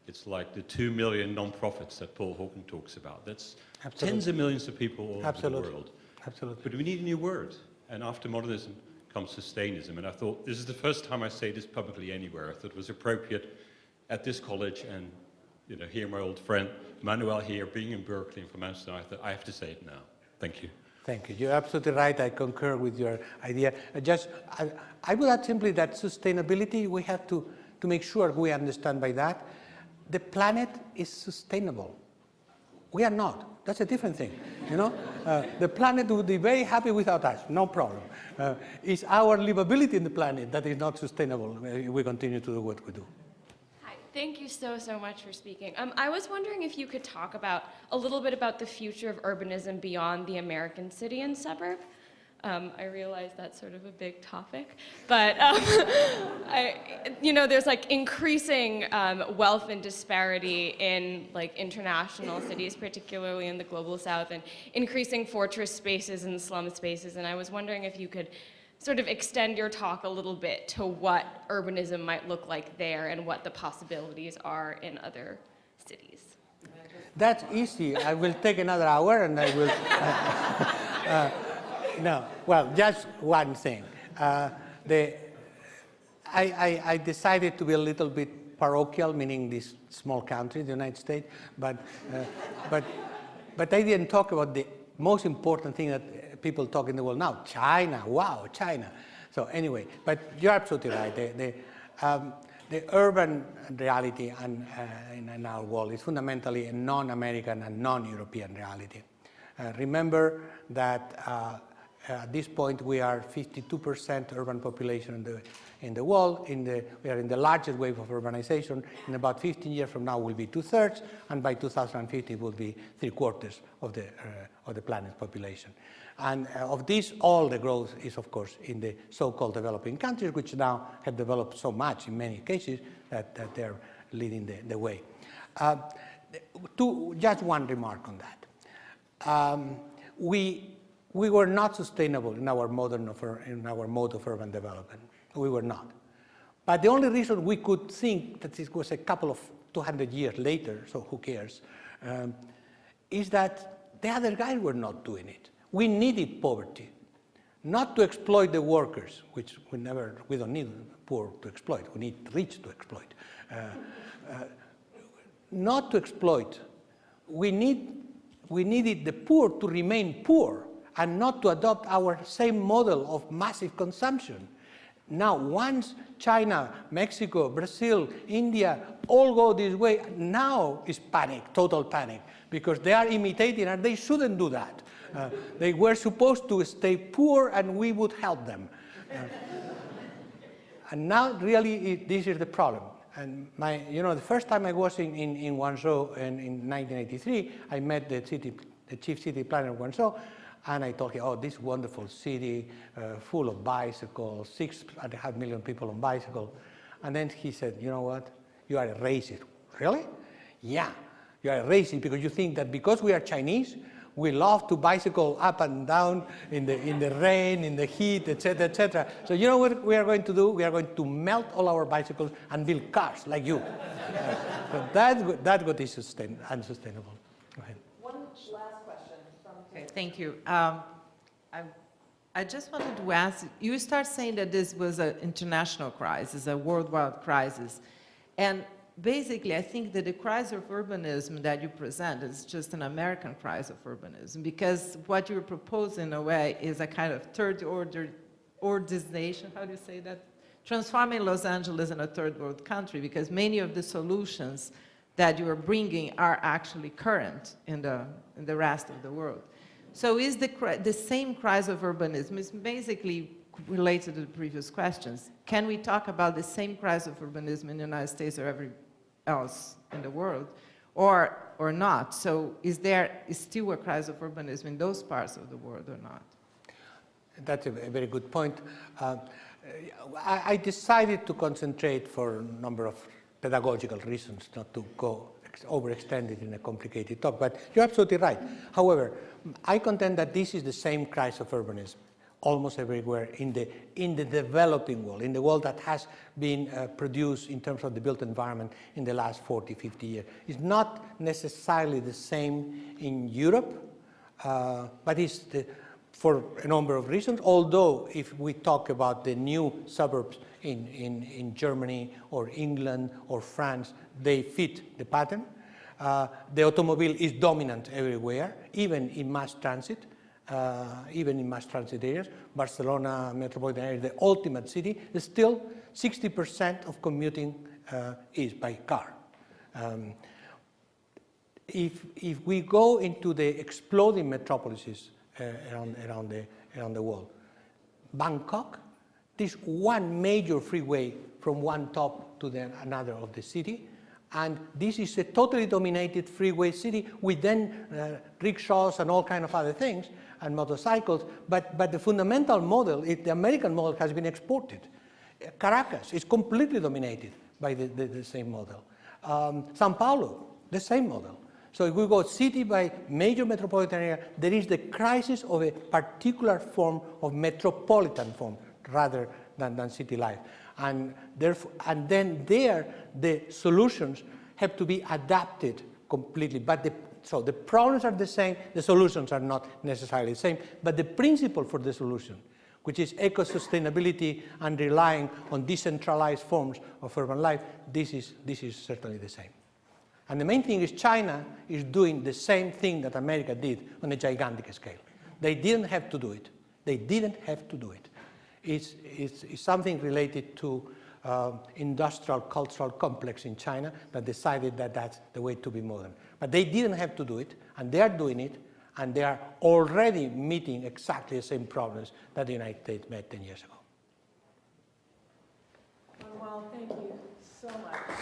It's like the 2 million non-profits that Paul Hawken talks about. That's Absolutely. Tens of millions of people all over the world. Absolutely. But we need a new word. And after modernism become sustainism. And I thought, this is the first time I say this publicly anywhere. I thought it was appropriate at this college, and here my old friend Manuel here, being in Berkeley and from Amsterdam, I thought I have to say it now. Thank you. Thank you. You're absolutely right. I concur with your idea. I would add simply that sustainability, we have to make sure we understand by that, the planet is sustainable. We are not. That's a different thing, The planet would be very happy without us, no problem. It's our livability in the planet that is not sustainable if we continue to do what we do. Hi, thank you so much for speaking. I was wondering if you could talk a little bit about the future of urbanism beyond the American city and suburb. I realize that's sort of a big topic, but there's increasing wealth and disparity in international cities, particularly in the global south, and increasing fortress spaces and slum spaces. And I was wondering if you could sort of extend your talk a little bit to what urbanism might look like there and what the possibilities are in other cities. That's easy. I will take another hour and I will... No, well, just one thing. I decided to be a little bit parochial, meaning this small country, the United States, but I didn't talk about the most important thing that people talk in the world now, China. Wow, China. So anyway, but you're absolutely right. The urban reality in our world is fundamentally a non-American and non-European reality. Remember that at this point, we are 52% urban population in the world. We are in the largest wave of urbanization. In about 15 years from now, we'll be 2/3, and by 2050, it will be 3/4 of the planet's population. And of this, all the growth is, of course, in the so-called developing countries, which now have developed so much in many cases that they're leading the way. Just one remark on that. We were not sustainable in our mode of urban development. We were not. But the only reason we could think that this was a couple of 200 years later, so who cares, is that the other guys were not doing it. We needed poverty, not to exploit the workers, which we don't need poor to exploit. We need rich to exploit. Not to exploit. We needed the poor to remain poor, and not to adopt our same model of massive consumption. Now, once China, Mexico, Brazil, India all go this way, now is panic, total panic, because they are imitating, and they shouldn't do that. They were supposed to stay poor, and we would help them. And now, really, this is the problem. And the first time I was in Guangzhou in 1983, I met the chief city planner of Guangzhou, and I told him, oh, this wonderful city, full of bicycles, 6.5 million people on bicycles. And then he said, you know what? You are a racist. Really? Yeah, you are a racist because you think that because we are Chinese, we love to bicycle up and down in the rain, in the heat, etc., etc. So you know what we are going to do? We are going to melt all our bicycles and build cars like you. So that's what is unsustainable. Go ahead. Okay, thank you. I just wanted to ask, you start saying that this was an international crisis, a worldwide crisis. And basically, I think that the crisis of urbanism that you present is just an American crisis of urbanism, because what you're proposing in a way is a kind of third order organization, how do you say that? Transforming Los Angeles in a third world country, because many of the solutions that you are bringing are actually current in the rest of the world. So is the same crisis of urbanism is basically related to the previous questions. Can we talk about the same crisis of urbanism in the United States or everywhere else in the world, or not? So is still a crisis of urbanism in those parts of the world or not? That's a very good point. I decided to concentrate for a number of pedagogical reasons, not to go overextended in a complicated talk, but you're absolutely right. However, I contend that this is the same crisis of urbanism almost everywhere in the developing world, in the world that has been produced in terms of the built environment in the last 40, 50 years. It's not necessarily the same in Europe, but it's for a number of reasons, although if we talk about the new suburbs in Germany or England or France, they fit the pattern. The automobile is dominant everywhere, even in mass transit areas. Barcelona metropolitan area, the ultimate city, is still 60% of commuting is by car. If we go into the exploding metropolises around the world, Bangkok, there's one major freeway from one top to another of the city, and this is a totally dominated freeway city with then rickshaws and all kind of other things and motorcycles, but the fundamental model, the American model, has been exported. Caracas is completely dominated by the same model. Sao Paulo, the same model. So if we go city by major metropolitan area, there is the crisis of a particular form of metropolitan form rather than city life. And then there, the solutions have to be adapted completely. So the problems are the same, the solutions are not necessarily the same, but the principle for the solution, which is eco-sustainability and relying on decentralized forms of urban life, this is certainly the same. And the main thing is China is doing the same thing that America did on a gigantic scale. They didn't have to do it. They didn't have to do it. It's something related to industrial cultural complex in China that decided that that's the way to be modern. But they didn't have to do it, and they are doing it, and they are already meeting exactly the same problems that the United States met 10 years ago. Well, thank you so much.